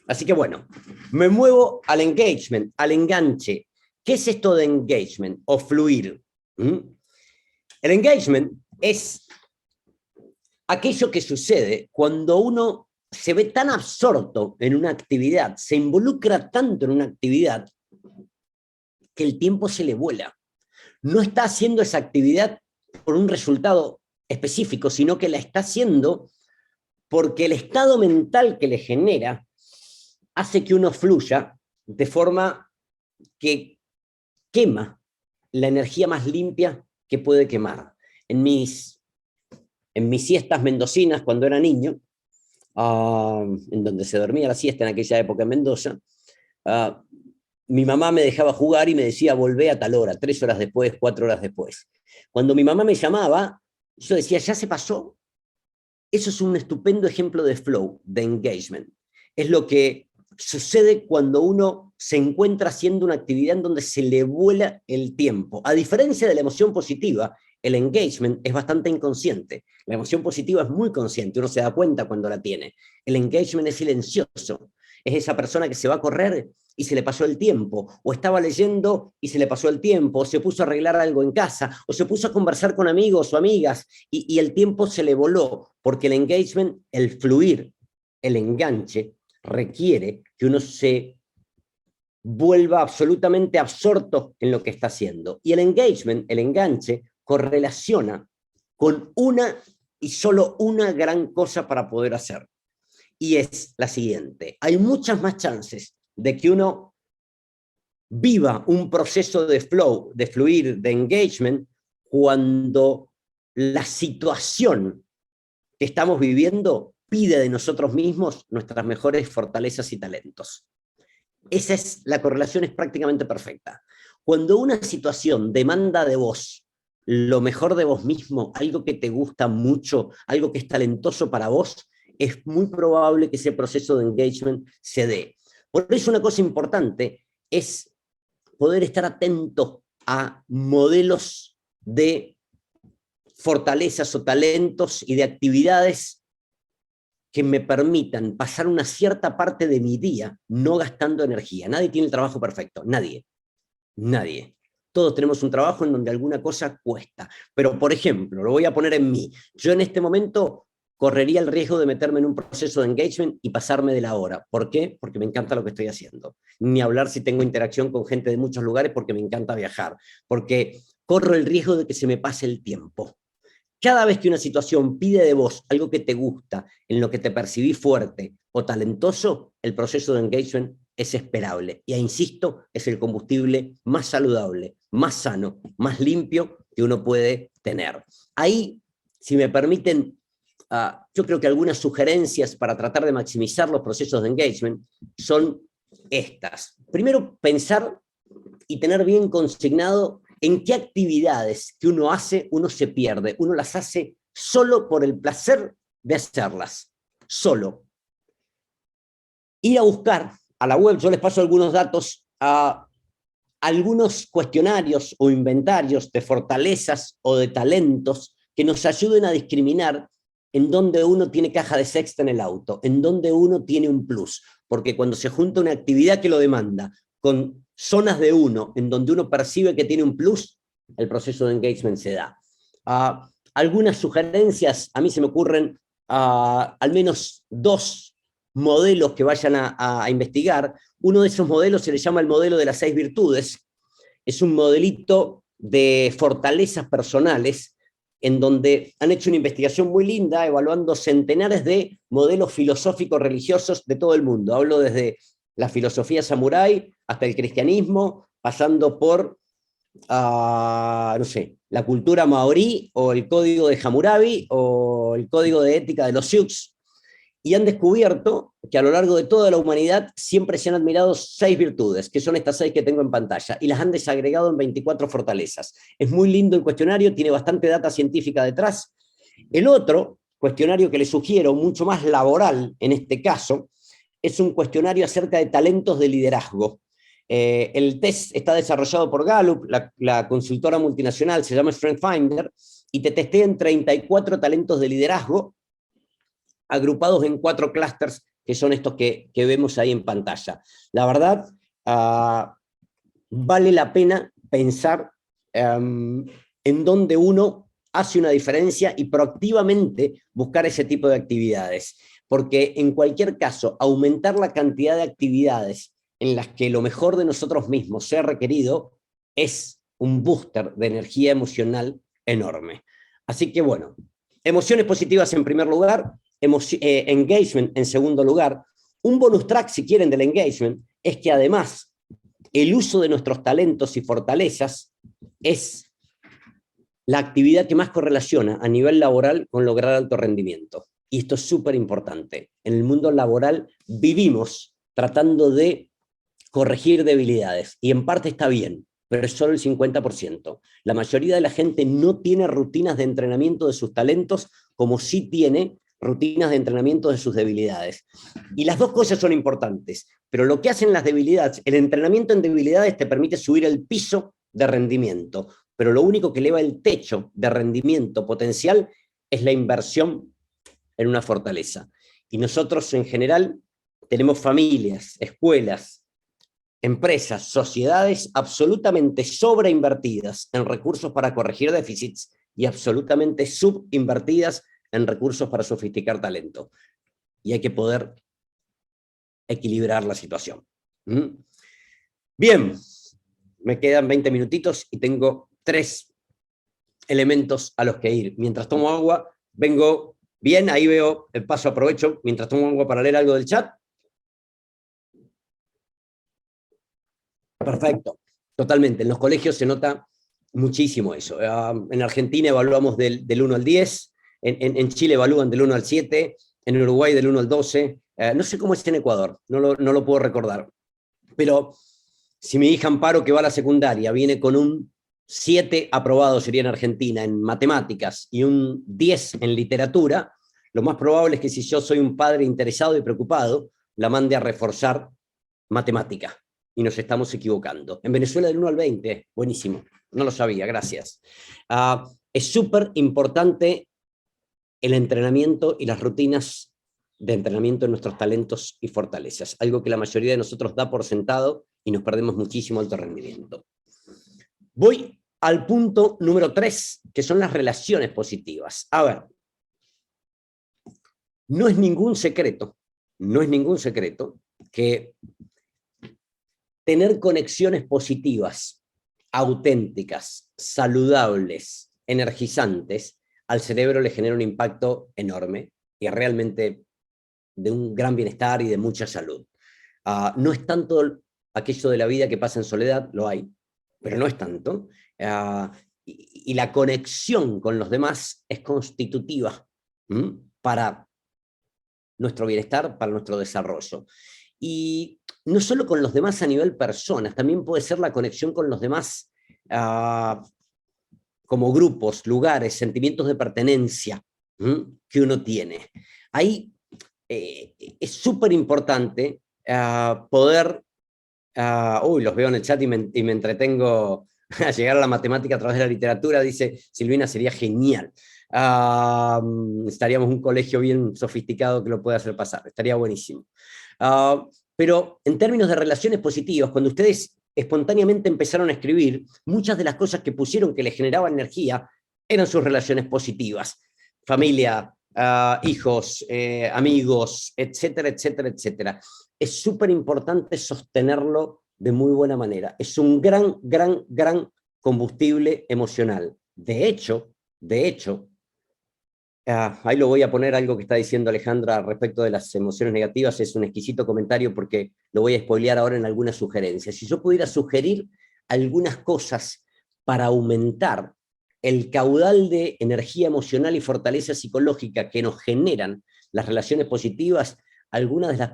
Así que bueno, me muevo al engagement, al enganche. ¿Qué es esto de engagement o fluir? El engagement es aquello que sucede cuando uno se ve tan absorto en una actividad, se involucra tanto en una actividad, que el tiempo se le vuela. No está haciendo esa actividad por un resultado específico, sino que la está haciendo porque el estado mental que le genera hace que uno fluya de forma que quema la energía más limpia que puede quemar. En mis siestas mendocinas, cuando era niño, en donde se dormía la siesta en aquella época en Mendoza, mi mamá me dejaba jugar y me decía, volvé a tal hora, 3 horas después, 4 horas después. Cuando mi mamá me llamaba, yo decía, ¿ya se pasó? Eso es un estupendo ejemplo de flow, de engagement. Es lo que sucede cuando uno se encuentra haciendo una actividad en donde se le vuela el tiempo. A diferencia de la emoción positiva, el engagement es bastante inconsciente. La emoción positiva es muy consciente, uno se da cuenta cuando la tiene. El engagement es silencioso. Es esa persona que se va a correr y se le pasó el tiempo, o estaba leyendo y se le pasó el tiempo, o se puso a arreglar algo en casa, o se puso a conversar con amigos o amigas y el tiempo se le voló, porque el engagement, el fluir, el enganche, requiere que uno se vuelva absolutamente absorto en lo que está haciendo. Y el engagement, el enganche, correlaciona con una y solo una gran cosa para poder hacer. Y es la siguiente: hay muchas más chances de que uno viva un proceso de flow, de fluir, de engagement, cuando la situación que estamos viviendo pide de nosotros mismos nuestras mejores fortalezas y talentos. Esa es la correlación, es prácticamente perfecta. Cuando una situación demanda de vos lo mejor de vos mismo, algo que te gusta mucho, algo que es talentoso para vos, es muy probable que ese proceso de engagement se dé. Por eso una cosa importante es poder estar atento a modelos de fortalezas o talentos y de actividades que me permitan pasar una cierta parte de mi día no gastando energía. Nadie tiene el trabajo perfecto, nadie. Nadie. Todos tenemos un trabajo en donde alguna cosa cuesta. Pero, por ejemplo, lo voy a poner en mí. Yo en este momento correría el riesgo de meterme en un proceso de engagement y pasarme de la hora. ¿Por qué? Porque me encanta lo que estoy haciendo. Ni hablar si tengo interacción con gente de muchos lugares, porque me encanta viajar. Porque corro el riesgo de que se me pase el tiempo. Cada vez que una situación pide de vos algo que te gusta, en lo que te percibís fuerte o talentoso, el proceso de engagement es esperable. Y insisto, es el combustible más saludable, más sano, más limpio que uno puede tener. Ahí, si me permiten, yo creo que algunas sugerencias para tratar de maximizar los procesos de engagement son estas. Primero, pensar y tener bien consignado en qué actividades que uno hace, uno se pierde. Uno las hace solo por el placer de hacerlas. Solo. Ir a buscar a la web, yo les paso algunos datos, a algunos cuestionarios o inventarios de fortalezas o de talentos que nos ayuden a discriminar en dónde uno tiene caja de sexta en el auto, en dónde uno tiene un plus. Porque cuando se junta una actividad que lo demanda con zonas de uno en donde uno percibe que tiene un plus, el proceso de engagement se da. Algunas sugerencias, a mí se me ocurren al menos 2 modelos que vayan a investigar. Uno de esos modelos se le llama el modelo de las 6 virtudes. Es un modelito de fortalezas personales en donde han hecho una investigación muy linda evaluando centenares de modelos filosóficos religiosos de todo el mundo. Hablo desde la filosofía samurái hasta el cristianismo, pasando por, no sé, la cultura maorí, o el código de Hammurabi, o el código de ética de los Sioux, y han descubierto que a lo largo de toda la humanidad siempre se han admirado 6 virtudes, que son estas 6 que tengo en pantalla, y las han desagregado en 24 fortalezas. Es muy lindo el cuestionario, tiene bastante data científica detrás. El otro cuestionario que les sugiero, mucho más laboral en este caso, es un cuestionario acerca de talentos de liderazgo. El test está desarrollado por Gallup, la consultora multinacional, se llama Strength Finder, y te testeen 34 talentos de liderazgo agrupados en 4 clústeres, que son estos que vemos ahí en pantalla. La verdad, vale la pena pensar en dónde uno hace una diferencia y proactivamente buscar ese tipo de actividades. Porque en cualquier caso, aumentar la cantidad de actividades en las que lo mejor de nosotros mismos sea requerido es un booster de energía emocional enorme. Así que bueno, emociones positivas en primer lugar, engagement en segundo lugar. Un bonus track, si quieren, del engagement es que además el uso de nuestros talentos y fortalezas es la actividad que más correlaciona a nivel laboral con lograr alto rendimiento. Y esto es súper importante. En el mundo laboral vivimos tratando de corregir debilidades, y en parte está bien, pero es solo el 50%. La mayoría de la gente no tiene rutinas de entrenamiento de sus talentos, como sí tiene rutinas de entrenamiento de sus debilidades. Y las dos cosas son importantes, pero lo que hacen las debilidades, el entrenamiento en debilidades te permite subir el piso de rendimiento, pero lo único que eleva el techo de rendimiento potencial es la inversión en una fortaleza. Y nosotros en general tenemos familias, escuelas, empresas, sociedades absolutamente sobreinvertidas en recursos para corregir déficits y absolutamente subinvertidas en recursos para sofisticar talento. Y hay que poder equilibrar la situación. Bien, me quedan 20 minutitos y tengo 3 elementos a los que ir. Mientras tomo agua, vengo bien, ahí veo el paso, aprovecho, mientras tomo agua para leer algo del chat. Perfecto, totalmente. En los colegios se nota muchísimo eso. En Argentina evaluamos del 1 al 10, en Chile evalúan del 1 al 7, en Uruguay del 1 al 12. No sé cómo es en Ecuador, no lo puedo recordar. Pero si mi hija Amparo, que va a la secundaria, viene con un 7 aprobado, sería en Argentina, en matemáticas, y un 10 en literatura, lo más probable es que si yo soy un padre interesado y preocupado, la mande a reforzar matemática. Y nos estamos equivocando. En Venezuela del 1 al 20, buenísimo, no lo sabía, gracias. Es súper importante el entrenamiento y las rutinas de entrenamiento de nuestros talentos y fortalezas, algo que la mayoría de nosotros da por sentado y nos perdemos muchísimo alto rendimiento. Voy al punto número 3, que son las relaciones positivas. A ver, no es ningún secreto que tener conexiones positivas, auténticas, saludables, energizantes, al cerebro le genera un impacto enorme y realmente de un gran bienestar y de mucha salud. No es tanto aquello de la vida que pasa en soledad, lo hay, pero no es tanto. Y la conexión con los demás es constitutiva para nuestro bienestar, para nuestro desarrollo. Y no solo con los demás a nivel personas, también puede ser la conexión con los demás como grupos, lugares, sentimientos de pertenencia que uno tiene. Ahí es súper importante poder, los veo en el chat y me entretengo a llegar a la matemática a través de la literatura, dice Silvina, sería genial. Estaríamos en un colegio bien sofisticado que lo pueda hacer pasar, estaría buenísimo. Pero en términos de relaciones positivas, cuando ustedes espontáneamente empezaron a escribir, muchas de las cosas que pusieron que les generaban energía eran sus relaciones positivas. Familia, hijos, amigos, etcétera, etcétera, etcétera. Es súper importante sostenerlo de muy buena manera. Es un gran, gran, gran combustible emocional. De hecho, ahí lo voy a poner, algo que está diciendo Alejandra respecto de las emociones negativas, es un exquisito comentario porque lo voy a spoilear ahora en algunas sugerencias. Si yo pudiera sugerir algunas cosas para aumentar el caudal de energía emocional y fortaleza psicológica que nos generan las relaciones positivas, algunas de las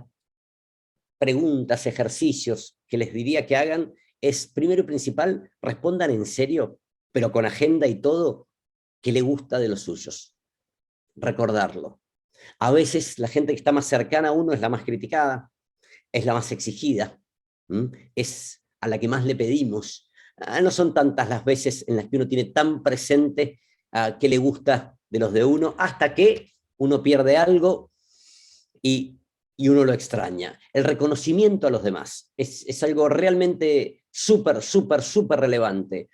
preguntas, ejercicios que les diría que hagan es, primero y principal, respondan en serio, pero con agenda y todo, qué le gusta de los suyos. Recordarlo. A veces la gente que está más cercana a uno es la más criticada, es la más exigida, es a la que más le pedimos. No son tantas las veces en las que uno tiene tan presente qué le gusta de los de uno, hasta que uno pierde algo y uno lo extraña. El reconocimiento a los demás es algo realmente súper, súper, súper relevante.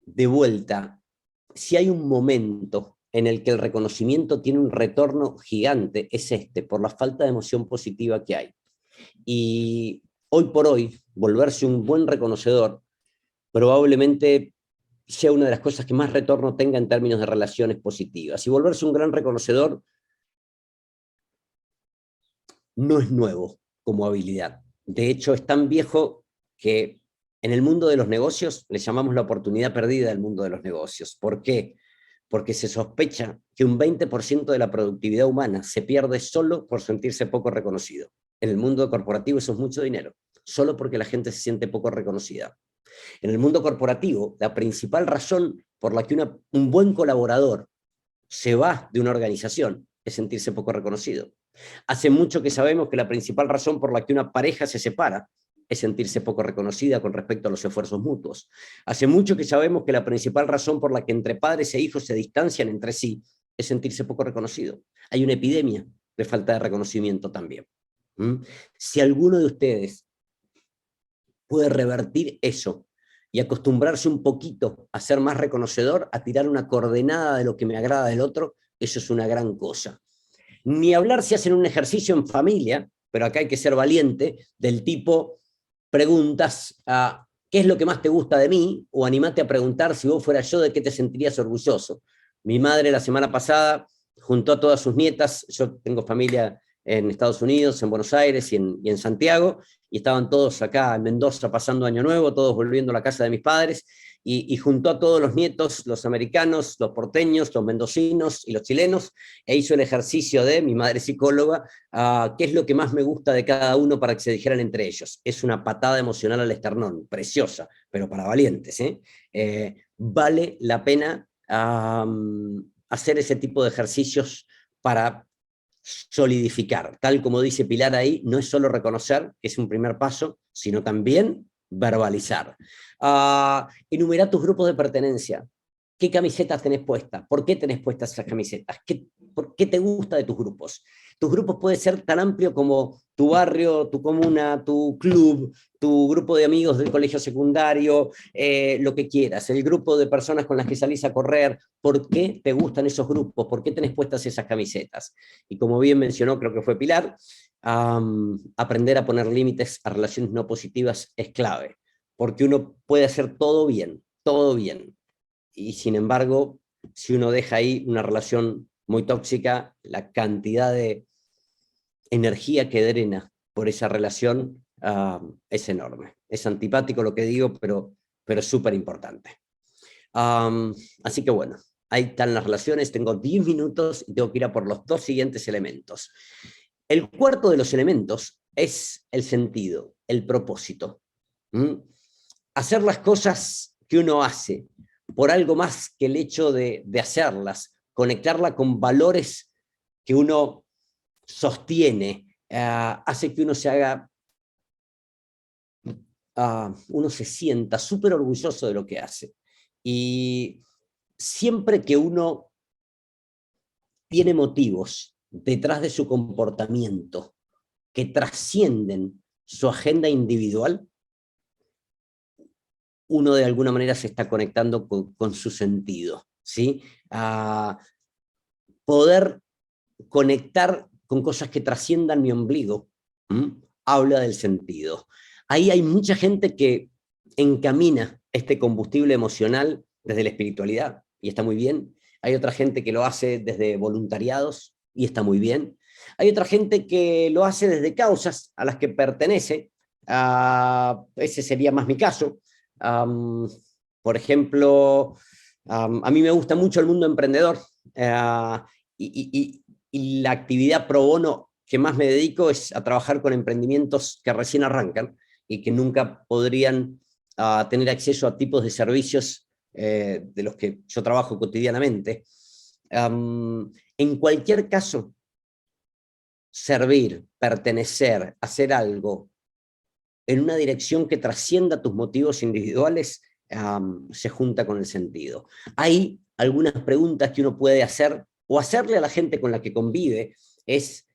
De vuelta, si hay un momento en el que el reconocimiento tiene un retorno gigante, es por la falta de emoción positiva que hay. Y hoy por hoy, volverse un buen reconocedor probablemente sea una de las cosas que más retorno tenga en términos de relaciones positivas. Y volverse un gran reconocedor no es nuevo como habilidad. De hecho, es tan viejo que en el mundo de los negocios le llamamos la oportunidad perdida del mundo de los negocios. ¿Por qué? Porque se sospecha que un 20% de la productividad humana se pierde solo por sentirse poco reconocido. En el mundo corporativo eso es mucho dinero, solo porque la gente se siente poco reconocida. En el mundo corporativo, la principal razón por la que un buen colaborador se va de una organización es sentirse poco reconocido. Hace mucho que sabemos que la principal razón por la que una pareja se separa es sentirse poco reconocida con respecto a los esfuerzos mutuos. Hace mucho que sabemos que la principal razón por la que entre padres e hijos se distancian entre sí es sentirse poco reconocido. Hay una epidemia de falta de reconocimiento también. Si alguno de ustedes puede revertir eso y acostumbrarse un poquito a ser más reconocedor, a tirar una coordenada de lo que me agrada del otro, eso es una gran cosa. Ni hablar si hacen un ejercicio en familia, pero acá hay que ser valiente, del tipo, preguntas a ¿qué es lo que más te gusta de mí? O animate a preguntar si vos fueras yo, ¿de qué te sentirías orgulloso? Mi madre la semana pasada juntó a todas sus nietas, yo tengo familia en Estados Unidos, en Buenos Aires y en Santiago, y estaban todos acá en Mendoza pasando Año Nuevo, todos volviendo a la casa de mis padres, y juntó a todos los nietos, los americanos, los porteños, los mendocinos y los chilenos, e hizo el ejercicio de, mi madre psicóloga, qué es lo que más me gusta de cada uno para que se dijeran entre ellos. Es una patada emocional al esternón, preciosa, pero para valientes. Vale la pena hacer ese tipo de ejercicios para solidificar. Tal como dice Pilar ahí, no es solo reconocer, que es un primer paso, sino también verbalizar. Enumera tus grupos de pertenencia. ¿Qué camisetas tenés puestas? ¿Por qué tenés puestas esas camisetas? ¿Por qué te gusta de tus grupos? Tus grupos pueden ser tan amplio como tu barrio, tu comuna, tu club, tu grupo de amigos del colegio secundario, lo que quieras, el grupo de personas con las que salís a correr. ¿Por qué te gustan esos grupos? ¿Por qué tenés puestas esas camisetas? Y como bien mencionó, creo que fue Pilar, aprender a poner límites a relaciones no positivas es clave, porque uno puede hacer todo bien, y sin embargo, si uno deja ahí una relación muy tóxica, la cantidad de energía que drena por esa relación es enorme. Es antipático lo que digo, pero es súper importante. Así que bueno, ahí están las relaciones, tengo 10 minutos y tengo que ir a por los dos siguientes elementos. El cuarto de los elementos es el sentido, el propósito. Hacer las cosas que uno hace por algo más que el hecho de hacerlas, conectarla con valores que uno sostiene, hace que uno se haga, uno se sienta súper orgulloso de lo que hace. Y siempre que uno tiene motivos detrás de su comportamiento que trascienden su agenda individual, uno de alguna manera se está conectando con su sentido, ¿sí? Poder conectar con cosas que trasciendan mi ombligo, habla del sentido. Ahí hay mucha gente que encamina este combustible emocional desde la espiritualidad, y está muy bien. Hay otra gente que lo hace desde voluntariados, y está muy bien. Hay otra gente que lo hace desde causas a las que pertenece. Ese sería más mi caso. Por ejemplo, a mí me gusta mucho el mundo emprendedor, y la actividad pro bono que más me dedico es a trabajar con emprendimientos que recién arrancan y que nunca podrían tener acceso a tipos de servicios de los que yo trabajo cotidianamente. En cualquier caso, servir, pertenecer, hacer algo en una dirección que trascienda tus motivos individuales se junta con el sentido. Hay algunas preguntas que uno puede hacer, o hacerle a la gente con la que convive, es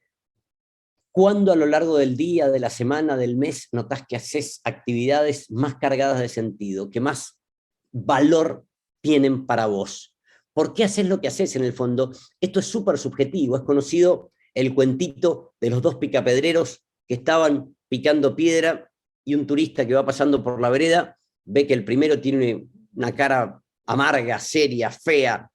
¿cuándo a lo largo del día, de la semana, del mes, notás que haces actividades más cargadas de sentido, que más valor tienen para vos? ¿Por qué haces lo que haces en el fondo? Esto es súper subjetivo, es conocido el cuentito de los dos picapedreros que estaban picando piedra y un turista que va pasando por la vereda ve que el primero tiene una cara amarga, seria, fea,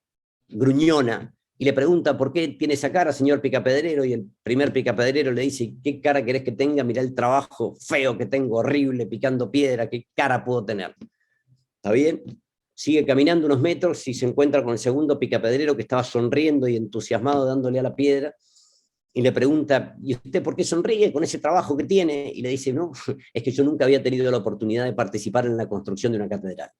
gruñona, y le pregunta por qué tiene esa cara, señor picapedrero, y el primer picapedrero le dice, ¿qué cara querés que tenga? Mirá el trabajo feo que tengo, horrible, picando piedra, ¿qué cara puedo tener? ¿Está bien? Sigue caminando unos metros y se encuentra con el segundo picapedrero que estaba sonriendo y entusiasmado dándole a la piedra, y le pregunta, ¿y usted por qué sonríe con ese trabajo que tiene? Y le dice, no, es que yo nunca había tenido la oportunidad de participar en la construcción de una catedral.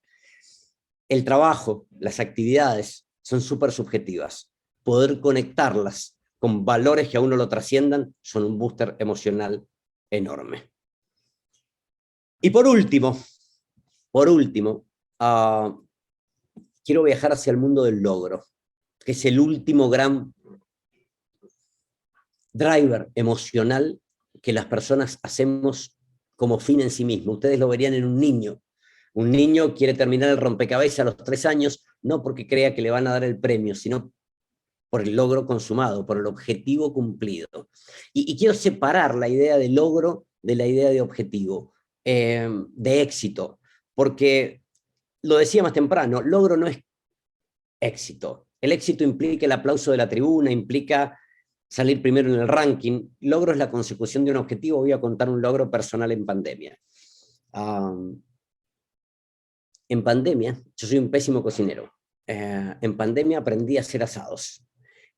El trabajo, las actividades son súper subjetivas. Poder conectarlas con valores que a uno lo trasciendan son un booster emocional enorme. Y por último, quiero viajar hacia el mundo del logro, que es el último gran driver emocional que las personas hacemos como fin en sí mismo. Ustedes lo verían en un niño. Un niño quiere terminar el rompecabezas a los 3 años, no porque crea que le van a dar el premio, sino por el logro consumado, por el objetivo cumplido. Y quiero separar la idea de logro de la idea de objetivo, de éxito, porque lo decía más temprano, logro no es éxito. El éxito implica el aplauso de la tribuna, implica salir primero en el ranking. Logro es la consecución de un objetivo. Voy a contar un logro personal en pandemia. En pandemia, yo soy un pésimo cocinero. En pandemia aprendí a hacer asados.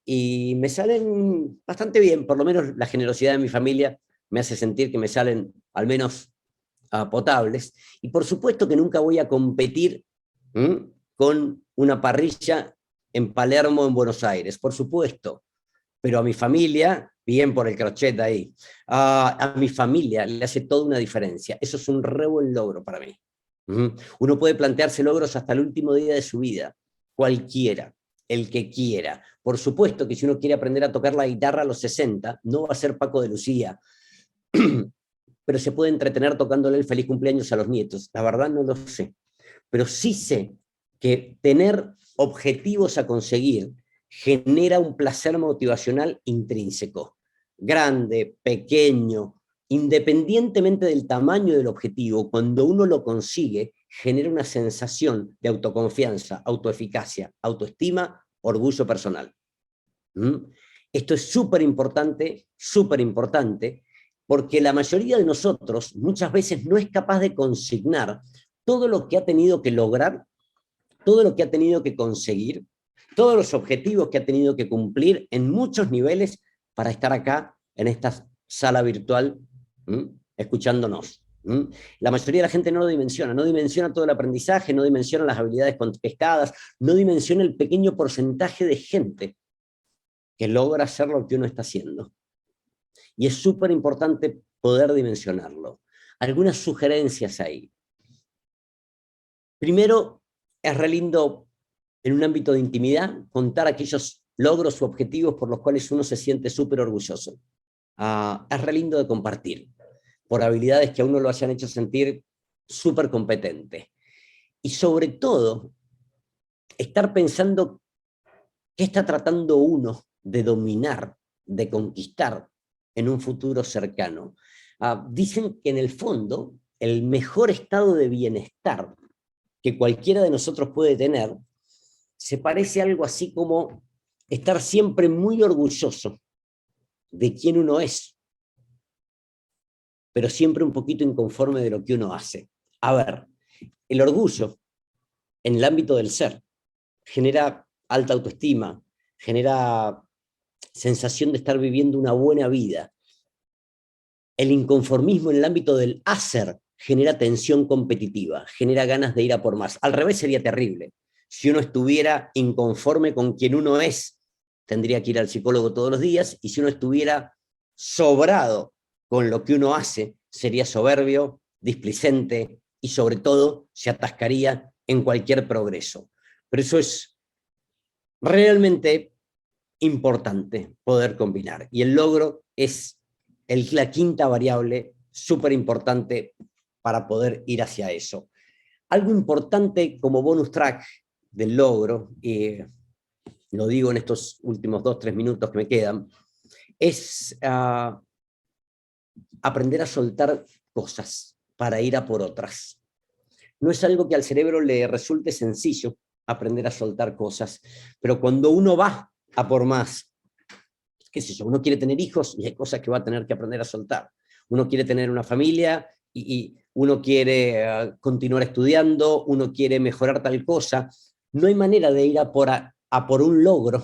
Y me salen bastante bien, por lo menos la generosidad de mi familia me hace sentir que me salen al menos potables. Y por supuesto que nunca voy a competir con una parrilla en Palermo, en Buenos Aires, por supuesto. Pero a mi familia, bien por el crochet ahí, a mi familia le hace toda una diferencia. Eso es un re buen logro para mí. Uno puede plantearse logros hasta el último día de su vida, cualquiera, el que quiera. Por supuesto que si uno quiere aprender a tocar la guitarra a los 60, no va a ser Paco de Lucía, pero se puede entretener tocándole el feliz cumpleaños a los nietos. La verdad no lo sé, pero sí sé que tener objetivos a conseguir genera un placer motivacional intrínseco, grande, pequeño, independientemente del tamaño del objetivo. Cuando uno lo consigue, genera una sensación de autoconfianza, autoeficacia, autoestima, orgullo personal. Esto es súper importante, porque la mayoría de nosotros muchas veces no es capaz de consignar todo lo que ha tenido que lograr, todo lo que ha tenido que conseguir, todos los objetivos que ha tenido que cumplir en muchos niveles para estar acá en esta sala virtual escuchándonos. La mayoría de la gente no lo dimensiona, no dimensiona todo el aprendizaje, no dimensiona las habilidades contestadas, no dimensiona el pequeño porcentaje de gente que logra hacer lo que uno está haciendo. Y es súper importante poder dimensionarlo. Algunas sugerencias ahí. Primero, es re lindo en un ámbito de intimidad contar aquellos logros u objetivos por los cuales uno se siente súper orgulloso. Es re lindo de compartir, por habilidades que a uno lo hayan hecho sentir súper competente. Y sobre todo, estar pensando qué está tratando uno de dominar, de conquistar en un futuro cercano. Dicen que en el fondo, el mejor estado de bienestar que cualquiera de nosotros puede tener, se parece a algo así como estar siempre muy orgulloso de quién uno es, pero siempre un poquito inconforme de lo que uno hace. A ver, el orgullo en el ámbito del ser genera alta autoestima, genera sensación de estar viviendo una buena vida. El inconformismo en el ámbito del hacer genera tensión competitiva, genera ganas de ir a por más. Al revés sería terrible. Si uno estuviera inconforme con quien uno es, tendría que ir al psicólogo todos los días, y si uno estuviera sobrado con lo que uno hace, sería soberbio, displicente, y sobre todo se atascaría en cualquier progreso. Pero eso es realmente importante poder combinar. Y el logro es la quinta variable súper importante para poder ir hacia eso. Algo importante como bonus track del logro, y lo digo en estos últimos 2-3 minutos que me quedan, es aprender a soltar cosas para ir a por otras. No es algo que al cerebro le resulte sencillo aprender a soltar cosas, pero cuando uno va a por más, qué sé yo, uno quiere tener hijos y hay cosas que va a tener que aprender a soltar. Uno quiere tener una familia y uno quiere continuar estudiando, uno quiere mejorar tal cosa. No hay manera de ir a por un logro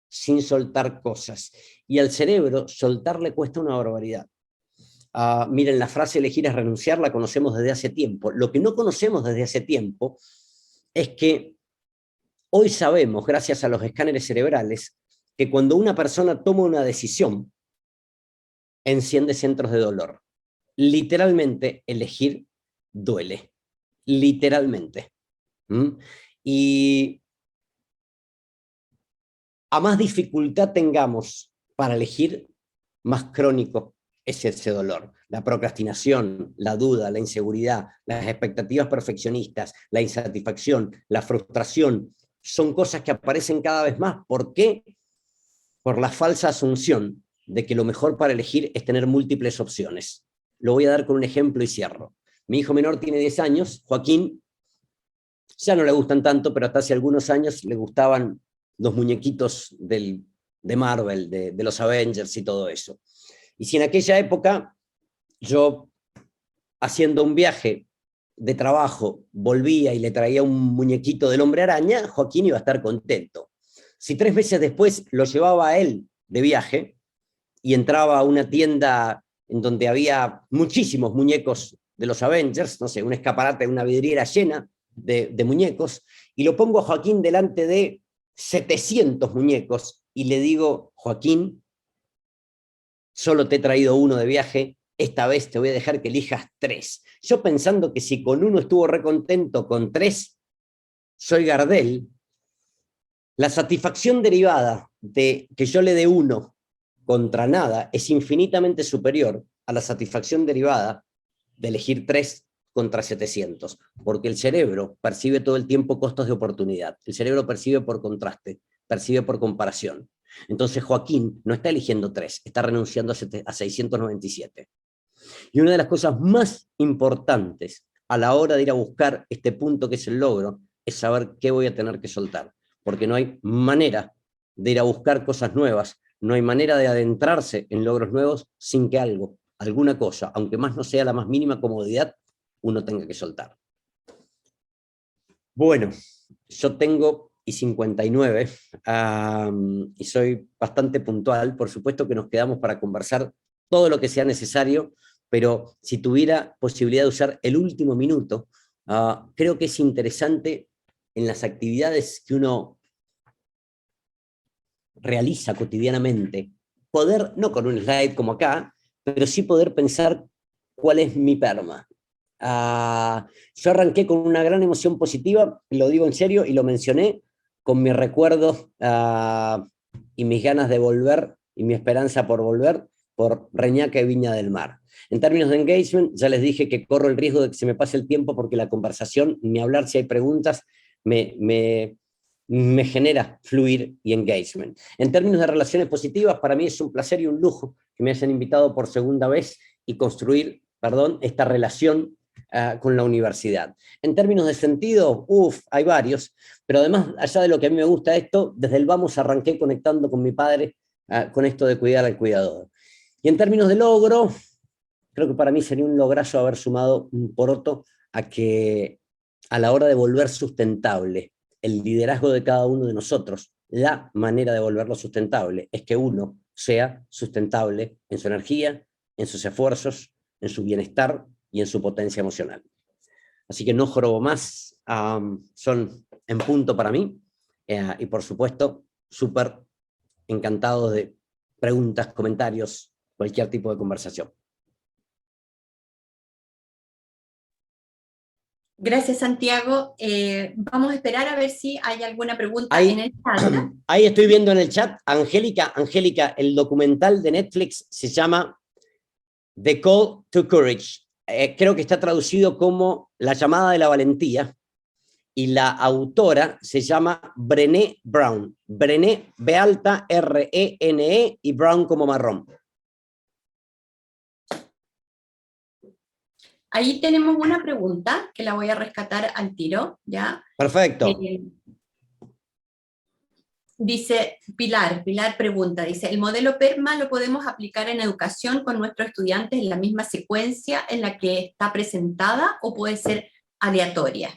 sin soltar cosas. Y al cerebro soltar le cuesta una barbaridad. Miren, la frase elegir es renunciar la conocemos desde hace tiempo. Lo que no conocemos desde hace tiempo es que hoy sabemos, gracias a los escáneres cerebrales, que cuando una persona toma una decisión, enciende centros de dolor. Literalmente, elegir duele. Literalmente. Y a más dificultad tengamos para elegir, más crónico es ese dolor. La procrastinación, la duda, la inseguridad, las expectativas perfeccionistas, la insatisfacción, la frustración, son cosas que aparecen cada vez más. ¿Por qué? Por la falsa asunción de que lo mejor para elegir es tener múltiples opciones. Lo voy a dar con un ejemplo y cierro. Mi hijo menor tiene 10 años, Joaquín, ya no le gustan tanto, pero hasta hace algunos años le gustaban los muñequitos de Marvel, de los Avengers y todo eso. Y si en aquella época yo, haciendo un viaje de trabajo, volvía y le traía un muñequito del Hombre Araña, Joaquín iba a estar contento. Si 3 meses después lo llevaba a él de viaje y entraba a una tienda en donde había muchísimos muñecos de los Avengers, no sé, un escaparate, una vidriera llena de muñecos, y lo pongo a Joaquín delante de 700 muñecos y le digo, Joaquín, solo te he traído uno de viaje, esta vez te voy a dejar que elijas 3. Yo pensando que si con uno estuvo recontento, con 3 soy Gardel, la satisfacción derivada de que yo le dé 1 contra nada es infinitamente superior a la satisfacción derivada de elegir 3 contra 700, porque el cerebro percibe todo el tiempo costos de oportunidad, el cerebro percibe por contraste, percibe por comparación. Entonces Joaquín no está eligiendo 3, está renunciando a 697. Y una de las cosas más importantes a la hora de ir a buscar este punto que es el logro, es saber qué voy a tener que soltar, porque no hay manera de ir a buscar cosas nuevas, no hay manera de adentrarse en logros nuevos sin que alguna cosa, aunque más no sea la más mínima comodidad, uno tenga que soltar. Bueno, yo tengo y 59, y soy bastante puntual. Por supuesto que nos quedamos para conversar todo lo que sea necesario, pero si tuviera posibilidad de usar el último minuto, creo que es interesante en las actividades que uno realiza cotidianamente, poder, no con un slide como acá, pero sí poder pensar cuál es mi PERMA. Yo arranqué con una gran emoción positiva, lo digo en serio y lo mencioné, con mis recuerdos y mis ganas de volver y mi esperanza por volver por Reñaca y Viña del Mar. En términos de engagement, ya les dije que corro el riesgo de que se me pase el tiempo porque la conversación, ni hablar si hay preguntas, me genera fluir y engagement. En términos de relaciones positivas, para mí es un placer y un lujo que me hayan invitado por segunda vez y construir, esta relación con la universidad. En términos de sentido, hay varios, pero además, allá de lo que a mí me gusta esto, desde el vamos arranqué conectando con mi padre, con esto de cuidar al cuidador. Y en términos de logro, creo que para mí sería un lograzo haber sumado un poroto a que a la hora de volver sustentable el liderazgo de cada uno de nosotros, la manera de volverlo sustentable es que uno sea sustentable en su energía, en sus esfuerzos, en su bienestar y en su potencia emocional. Así que no jorobo más, son en punto para mí, y por supuesto, súper encantado de preguntas, comentarios, cualquier tipo de conversación. Gracias, Santiago. Vamos a esperar a ver si hay alguna pregunta Ahí, en el chat. ahí estoy viendo en el chat, Angélica, el documental de Netflix se llama The Call to Courage. Creo que está traducido como La llamada de la valentía, y la autora se llama Brené Brown. Brené, B alta, R-E-N-E, y Brown como marrón. Ahí tenemos una pregunta que la voy a rescatar al tiro, ¿ya? Perfecto. Dice Pilar pregunta, dice, ¿el modelo PERMA lo podemos aplicar en educación con nuestros estudiantes en la misma secuencia en la que está presentada o puede ser aleatoria?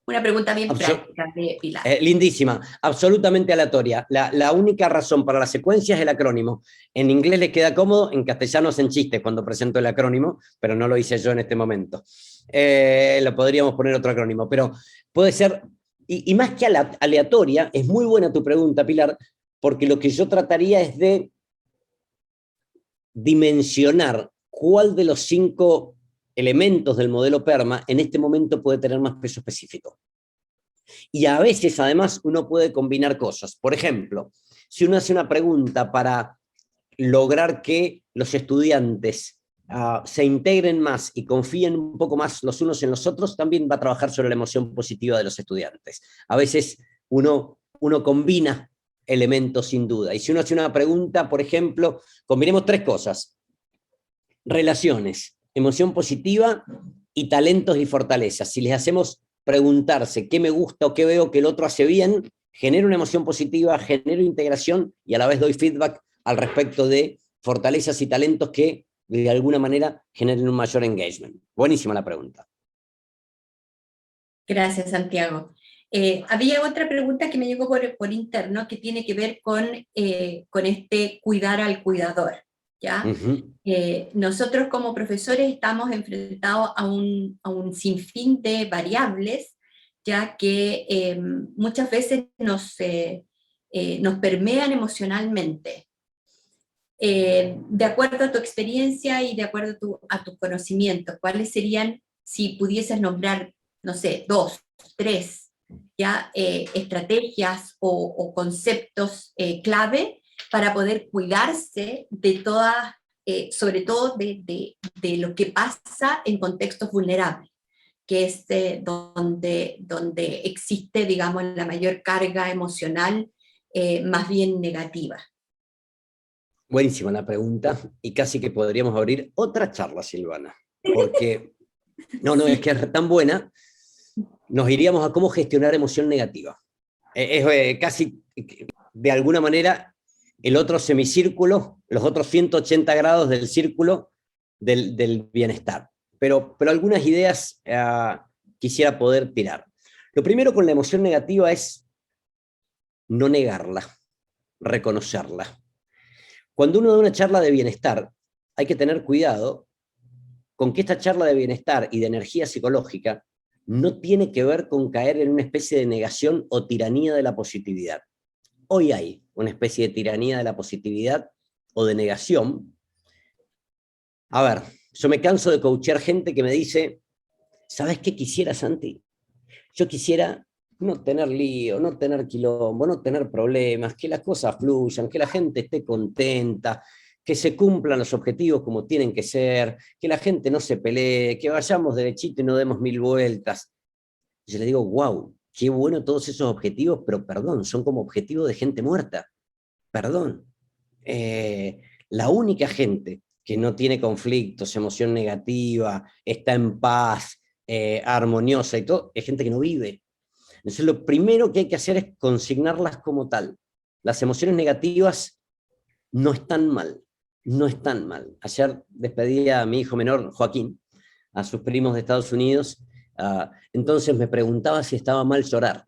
Una pregunta bien práctica de Pilar. Lindísima, absolutamente aleatoria. La única razón para la secuencia es el acrónimo. En inglés les queda cómodo, en castellano hacen chistes cuando presento el acrónimo, pero no lo hice yo en este momento. Lo podríamos poner otro acrónimo, pero puede ser, y más que aleatoria, es muy buena tu pregunta, Pilar, porque lo que yo trataría es de dimensionar cuál de los 5 elementos del modelo PERMA en este momento puede tener más peso específico. Y a veces, además, uno puede combinar cosas. Por ejemplo, si uno hace una pregunta para lograr que los estudiantes se integren más y confíen un poco más los unos en los otros, también va a trabajar sobre la emoción positiva de los estudiantes. A veces uno combina elementos sin duda. Y si uno hace una pregunta, por ejemplo, combinemos 3 cosas. Relaciones, emoción positiva y talentos y fortalezas. Si les hacemos preguntarse qué me gusta o qué veo que el otro hace bien, genero una emoción positiva, genero integración y a la vez doy feedback al respecto de fortalezas y talentos que de alguna manera generen un mayor engagement. Buenísima la pregunta. Gracias, Santiago. Había otra pregunta que me llegó por interno que tiene que ver con este cuidar al cuidador, ¿ya? Nosotros como profesores estamos enfrentados a un sinfín de variables, ya que muchas veces nos permean emocionalmente. De acuerdo a tu experiencia y de acuerdo a tu conocimiento, ¿cuáles serían, si pudieses nombrar, no sé, 2, 3, ya, estrategias o conceptos clave para poder cuidarse de todas, sobre todo de lo que pasa en contextos vulnerables, que es donde existe, digamos, la mayor carga emocional más bien negativa? Buenísima la pregunta, y casi que podríamos abrir otra charla, Silvana, porque no, es que es tan buena, nos iríamos a cómo gestionar emoción negativa. Es casi, de alguna manera, el otro semicírculo, los otros 180 grados del círculo del bienestar. Pero algunas ideas quisiera poder tirar. Lo primero con la emoción negativa es no negarla, reconocerla. Cuando uno da una charla de bienestar, hay que tener cuidado con que esta charla de bienestar y de energía psicológica no tiene que ver con caer en una especie de negación o tiranía de la positividad. Hoy hay una especie de tiranía de la positividad o de negación. A ver, yo me canso de coachear gente que me dice, ¿sabes qué quisiera, Santi? Yo quisiera no tener lío, no tener quilombo, no tener problemas, que las cosas fluyan, que la gente esté contenta, que se cumplan los objetivos como tienen que ser, que la gente no se pelee, que vayamos derechito y no demos 1000 vueltas. Yo le digo, wow, qué bueno todos esos objetivos, pero perdón, son como objetivos de gente muerta. Perdón. La única gente que no tiene conflictos, emoción negativa, está en paz, armoniosa y todo, es gente que no vive. Entonces lo primero que hay que hacer es consignarlas como tal. Las emociones negativas no están mal, no están mal. Ayer despedí a mi hijo menor, Joaquín, a sus primos de Estados Unidos, entonces me preguntaba si estaba mal llorar.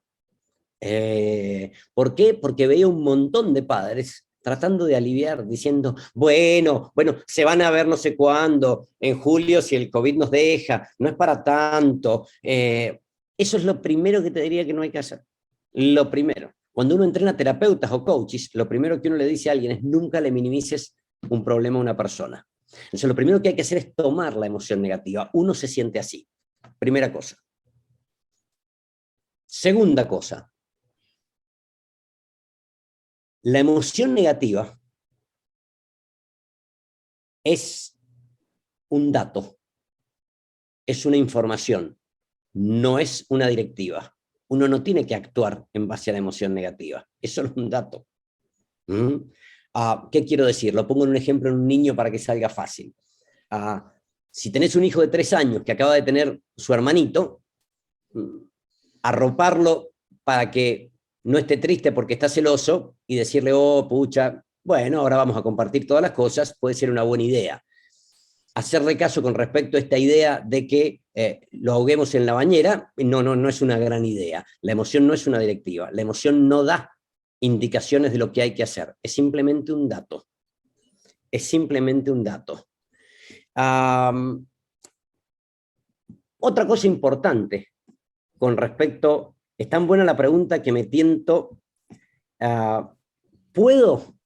¿Por qué? Porque veía un montón de padres tratando de aliviar, diciendo, bueno, se van a ver no sé cuándo, en julio si el COVID nos deja, no es para tanto. Eso es lo primero que te diría que no hay que hacer. Lo primero. Cuando uno entrena terapeutas o coaches, lo primero que uno le dice a alguien es nunca le minimices un problema a una persona. Entonces lo primero que hay que hacer es tomar la emoción negativa. Uno se siente así. Primera cosa. Segunda cosa, la emoción negativa es un dato, es una información, no es una directiva. Uno no tiene que actuar en base a la emoción negativa, es solo un dato. ¿Qué quiero decir? Lo pongo en un ejemplo en un niño para que salga fácil. Si tenés un hijo de 3 años que acaba de tener su hermanito, arroparlo para que no esté triste porque está celoso y decirle, oh, pucha, bueno, ahora vamos a compartir todas las cosas, puede ser una buena idea. Hacerle caso con respecto a esta idea de que lo ahoguemos en la bañera, no es una gran idea. La emoción no es una directiva, la emoción no da indicaciones de lo que hay que hacer, es simplemente un dato. Es simplemente un dato. Otra cosa importante con respecto, es tan buena la pregunta que me tiento, ¿puedo,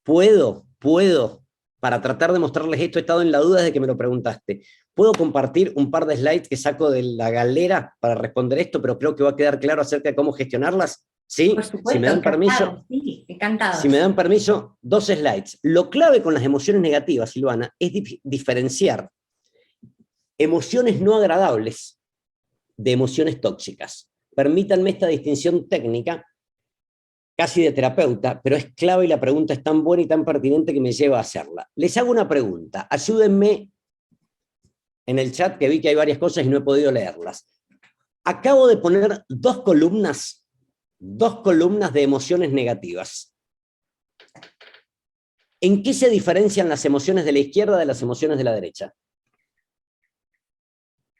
para tratar de mostrarles esto, he estado en la duda desde que me lo preguntaste, ¿puedo compartir un par de slides que saco de la galera para responder esto, pero creo que va a quedar claro acerca de cómo gestionarlas? ¿Sí? Por supuesto, si me dan permiso, sí, encantado. Si me dan permiso, 2 slides. Lo clave con las emociones negativas, Silvana, es diferenciar emociones no agradables de emociones tóxicas. Permítanme esta distinción técnica, casi de terapeuta, pero es clave y la pregunta es tan buena y tan pertinente que me lleva a hacerla. Les hago una pregunta, ayúdenme en el chat, que vi que hay varias cosas y no he podido leerlas. Acabo de poner 2 columnas de emociones negativas. ¿En qué se diferencian las emociones de la izquierda de las emociones de la derecha?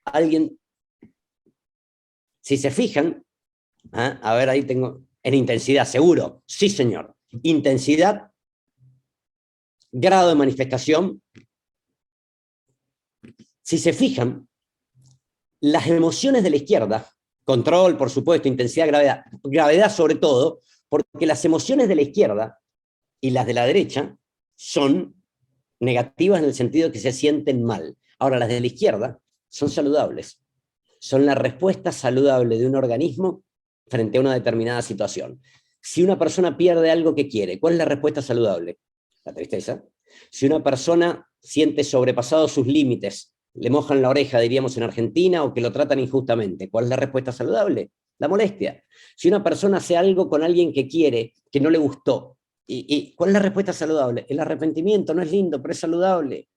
¿Alguien? Si se fijan, a ver, ahí tengo, en intensidad, seguro, sí señor, intensidad, grado de manifestación. Si se fijan, las emociones de la izquierda, control, por supuesto, intensidad, gravedad sobre todo, porque las emociones de la izquierda y las de la derecha son negativas en el sentido de que se sienten mal. Ahora, las de la izquierda son saludables. Son la respuesta saludable de un organismo frente a una determinada situación. Si una persona pierde algo que quiere, ¿cuál es la respuesta saludable? La tristeza. Si una persona siente sobrepasados sus límites, le mojan la oreja, diríamos en Argentina, o que lo tratan injustamente, ¿cuál es la respuesta saludable? La molestia. Si una persona hace algo con alguien que quiere, que no le gustó, ¿y cuál es la respuesta saludable? El arrepentimiento, no es lindo, pero es saludable.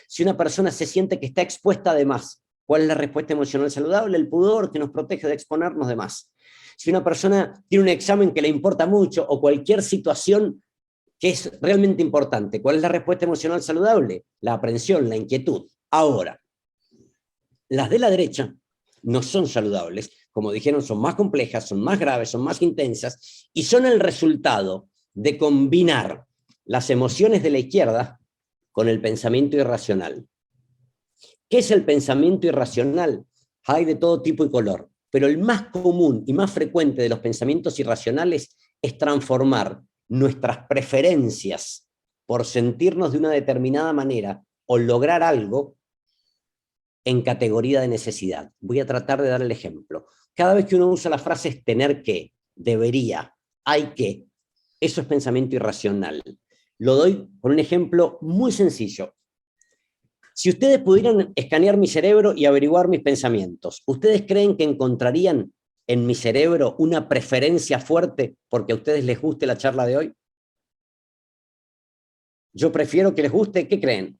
Si una persona se siente que está expuesta de más, ¿cuál es la respuesta emocional saludable? El pudor, que nos protege de exponernos de más. Si una persona tiene un examen que le importa mucho o cualquier situación que es realmente importante, ¿cuál es la respuesta emocional saludable? La aprensión, la inquietud. Ahora, las de la derecha no son saludables, como dijeron, son más complejas, son más graves, son más intensas y son el resultado de combinar las emociones de la izquierda con el pensamiento irracional. ¿Qué es el pensamiento irracional? Hay de todo tipo y color, pero el más común y más frecuente de los pensamientos irracionales es transformar nuestras preferencias por sentirnos de una determinada manera o lograr algo en categoría de necesidad. Voy a tratar de dar el ejemplo. Cada vez que uno usa las frases tener que, debería, hay que, eso es pensamiento irracional. Lo doy con un ejemplo muy sencillo. Si ustedes pudieran escanear mi cerebro y averiguar mis pensamientos, ¿ustedes creen que encontrarían en mi cerebro una preferencia fuerte porque a ustedes les guste la charla de hoy? Yo prefiero que les guste, ¿qué creen?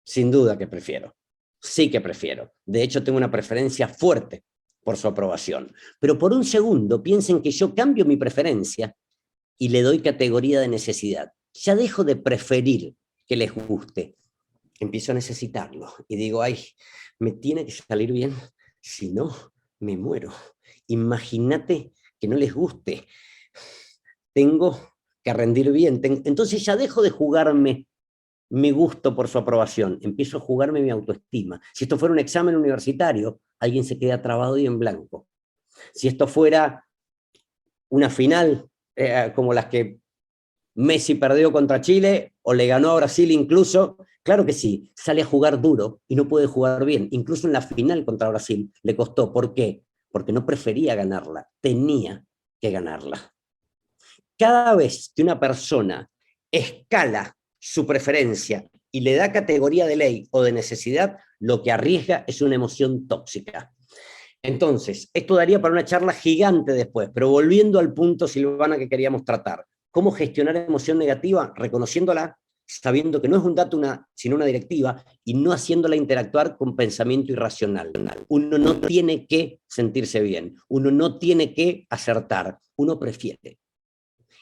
Sin duda que prefiero. Sí que prefiero. De hecho, tengo una preferencia fuerte por su aprobación. Pero por un segundo piensen que yo cambio mi preferencia y le doy categoría de necesidad. Ya dejo de preferir que les guste. Empiezo a necesitarlo. Y digo, ay, me tiene que salir bien, si no, me muero. Imagínate que no les guste. Tengo que rendir bien. Entonces ya dejo de jugarme mi gusto por su aprobación, empiezo a jugarme mi autoestima. Si esto fuera un examen universitario, alguien se queda trabado y en blanco. Si esto fuera una final como las que Messi perdió contra Chile o le ganó a Brasil incluso. Claro que sí, sale a jugar duro y no puede jugar bien. Incluso en la final contra Brasil le costó. ¿Por qué? Porque no prefería ganarla, tenía que ganarla. Cada vez que una persona escala su preferencia y le da categoría de ley o de necesidad, lo que arriesga es una emoción tóxica. Entonces, esto daría para una charla gigante después, pero volviendo al punto, Silvana, que queríamos tratar. ¿Cómo gestionar emoción negativa? Reconociéndola, sabiendo que no es un dato, sino una directiva, y no haciéndola interactuar con pensamiento irracional. Uno no tiene que sentirse bien, uno no tiene que acertar, uno prefiere.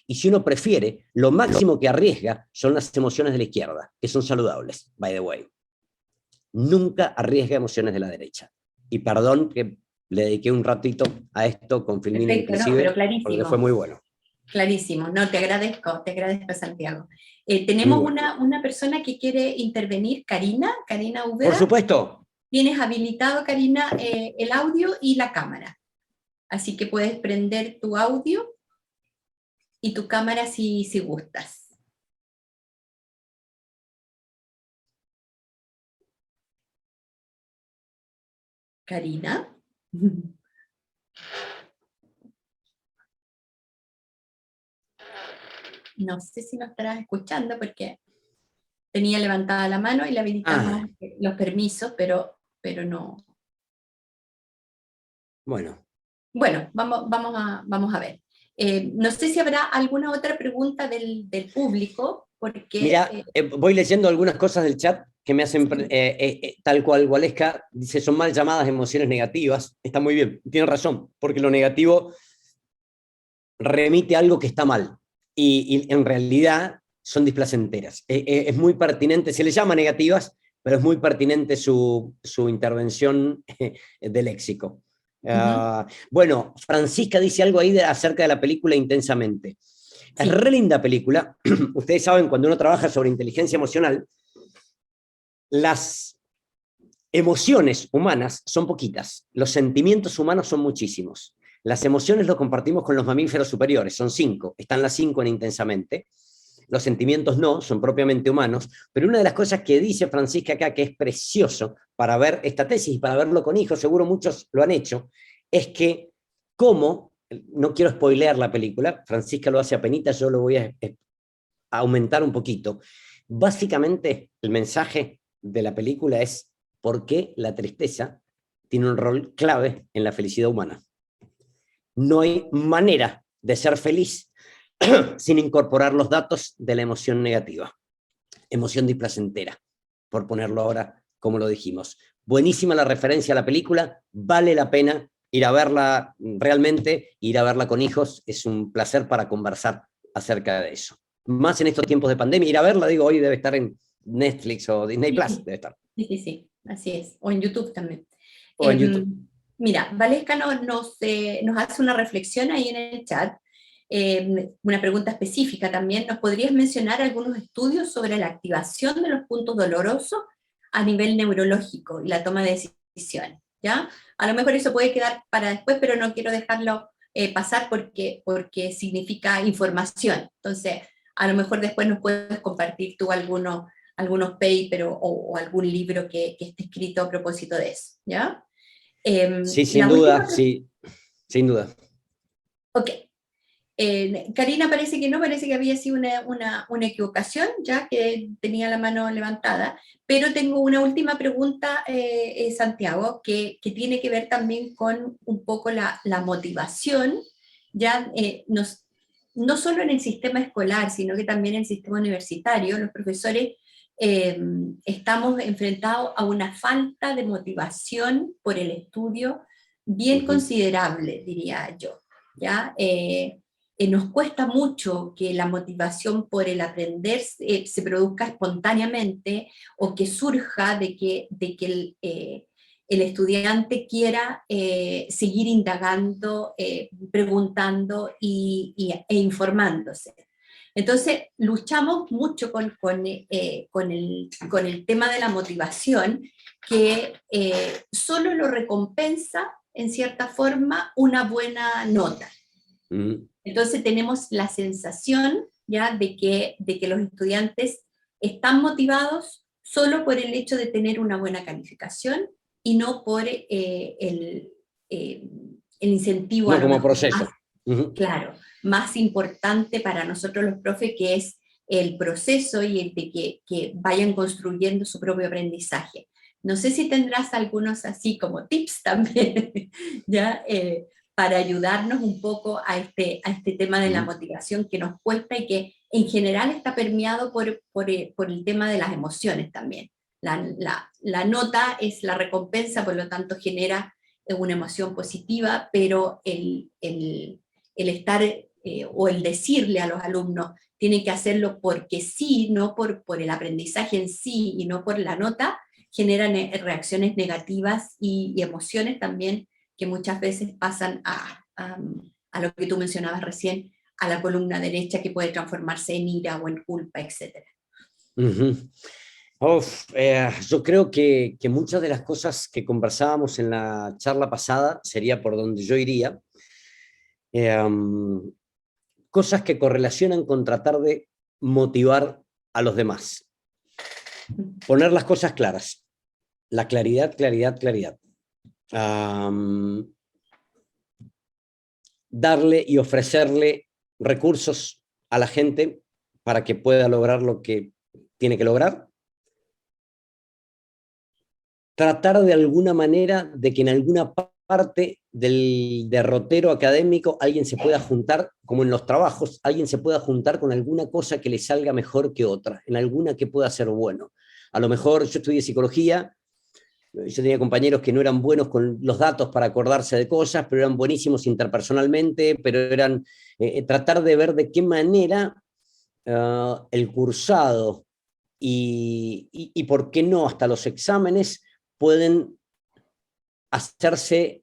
Y si uno prefiere, lo máximo que arriesga son las emociones de la izquierda, que son saludables, by the way. Nunca arriesga emociones de la derecha. Y perdón que le dediqué un ratito a esto con Filmina. Perfecto, inclusive, no, pero clarísimo. Porque fue muy bueno. Clarísimo, no, te agradezco, Santiago. Tenemos bueno. una persona que quiere intervenir, Karina Úbeda. Por supuesto. Tienes habilitado, Karina, el audio y la cámara. Así que puedes prender tu audio y tu cámara si gustas. Karina. No sé si nos estarás escuchando porque tenía levantada la mano y le habilitamos los permisos, pero no. Bueno. Bueno, vamos a ver. No sé si habrá alguna otra pregunta del público, porque... Mira, voy leyendo algunas cosas del chat que me hacen, tal cual Waleska dice, son mal llamadas emociones negativas. Está muy bien, tiene razón, porque lo negativo remite a algo que está mal, y en realidad son displacenteras. Es muy pertinente, se le llama negativas, pero es muy pertinente su intervención de léxico. Bueno, Francisca dice algo ahí acerca de la película Intensamente. Sí. Es re linda película. Ustedes saben, cuando uno trabaja sobre inteligencia emocional, las emociones humanas son poquitas, los sentimientos humanos son muchísimos. Las emociones lo compartimos con los mamíferos superiores, son 5, están las 5 en Intensamente. Los sentimientos no, son propiamente humanos, pero una de las cosas que dice Francisca acá, que es precioso para ver esta tesis y para verlo con hijos, seguro muchos lo han hecho, es que cómo, no quiero spoilear la película, Francisca lo hace apenitas, yo lo voy a aumentar un poquito. Básicamente el mensaje de la película es por qué la tristeza tiene un rol clave en la felicidad humana. No hay manera de ser feliz sin incorporar los datos de la emoción negativa. Emoción displacentera, por ponerlo ahora como lo dijimos. Buenísima la referencia a la película, vale la pena ir a verla realmente, ir a verla con hijos, es un placer para conversar acerca de eso. Más en estos tiempos de pandemia, ir a verla, digo, hoy debe estar en Netflix o Disney Plus, debe estar. Sí, así es, o en YouTube también. O en YouTube. Mira, Valesca nos hace una reflexión ahí en el chat, una pregunta específica también. ¿Nos podrías mencionar algunos estudios sobre la activación de los puntos dolorosos a nivel neurológico y la toma de decisiones? ¿Ya? A lo mejor eso puede quedar para después, pero no quiero dejarlo pasar porque significa información. Entonces, a lo mejor después nos puedes compartir tú algunos papers o algún libro que esté escrito a propósito de eso, ¿ya? Sí, sin duda, sí, sin duda. Ok. Karina parece que había sido una equivocación, ya que tenía la mano levantada, pero tengo una última pregunta, Santiago, que tiene que ver también con un poco la motivación, ya no solo en el sistema escolar, sino que también en el sistema universitario. Los profesores estamos enfrentados a una falta de motivación por el estudio bien considerable, diría yo, ¿ya? Nos cuesta mucho que la motivación por el aprender se produzca espontáneamente o que surja de que el estudiante quiera seguir indagando, preguntando e informándose. Entonces, luchamos mucho con el tema de la motivación, que solo lo recompensa, en cierta forma, una buena nota. Entonces tenemos la sensación ya de que los estudiantes están motivados solo por el hecho de tener una buena calificación y no por el incentivo No a lo como mejor proceso. más, claro, más importante para nosotros los profes, que es el proceso y el de que vayan construyendo su propio aprendizaje. No sé si tendrás algunos así como tips también, ¿ya? Para ayudarnos un poco a este tema de la motivación que nos cuesta y que en general está permeado por el tema de las emociones también. La nota es la recompensa, por lo tanto genera una emoción positiva, pero el estar o el decirle a los alumnos tienen que hacerlo porque sí, no por el aprendizaje en sí y no por la nota, generan reacciones negativas y emociones también que muchas veces pasan a lo que tú mencionabas recién, a la columna derecha, que puede transformarse en ira o en culpa, etc. Yo creo que muchas de las cosas que conversábamos en la charla pasada sería por donde yo iría. Cosas que correlacionan con tratar de motivar a los demás. Poner las cosas claras. La claridad, claridad, claridad. Darle y ofrecerle recursos a la gente para que pueda lograr lo que tiene que lograr. Tratar de alguna manera de que en alguna parte del derrotero académico alguien se pueda juntar, como en los trabajos, alguien se pueda juntar con alguna cosa que le salga mejor que otra, en alguna que pueda ser bueno. A lo mejor yo estudié psicología, yo tenía compañeros que no eran buenos con los datos para acordarse de cosas, pero eran buenísimos interpersonalmente, pero eran tratar de ver de qué manera el cursado y por qué no hasta los exámenes pueden hacerse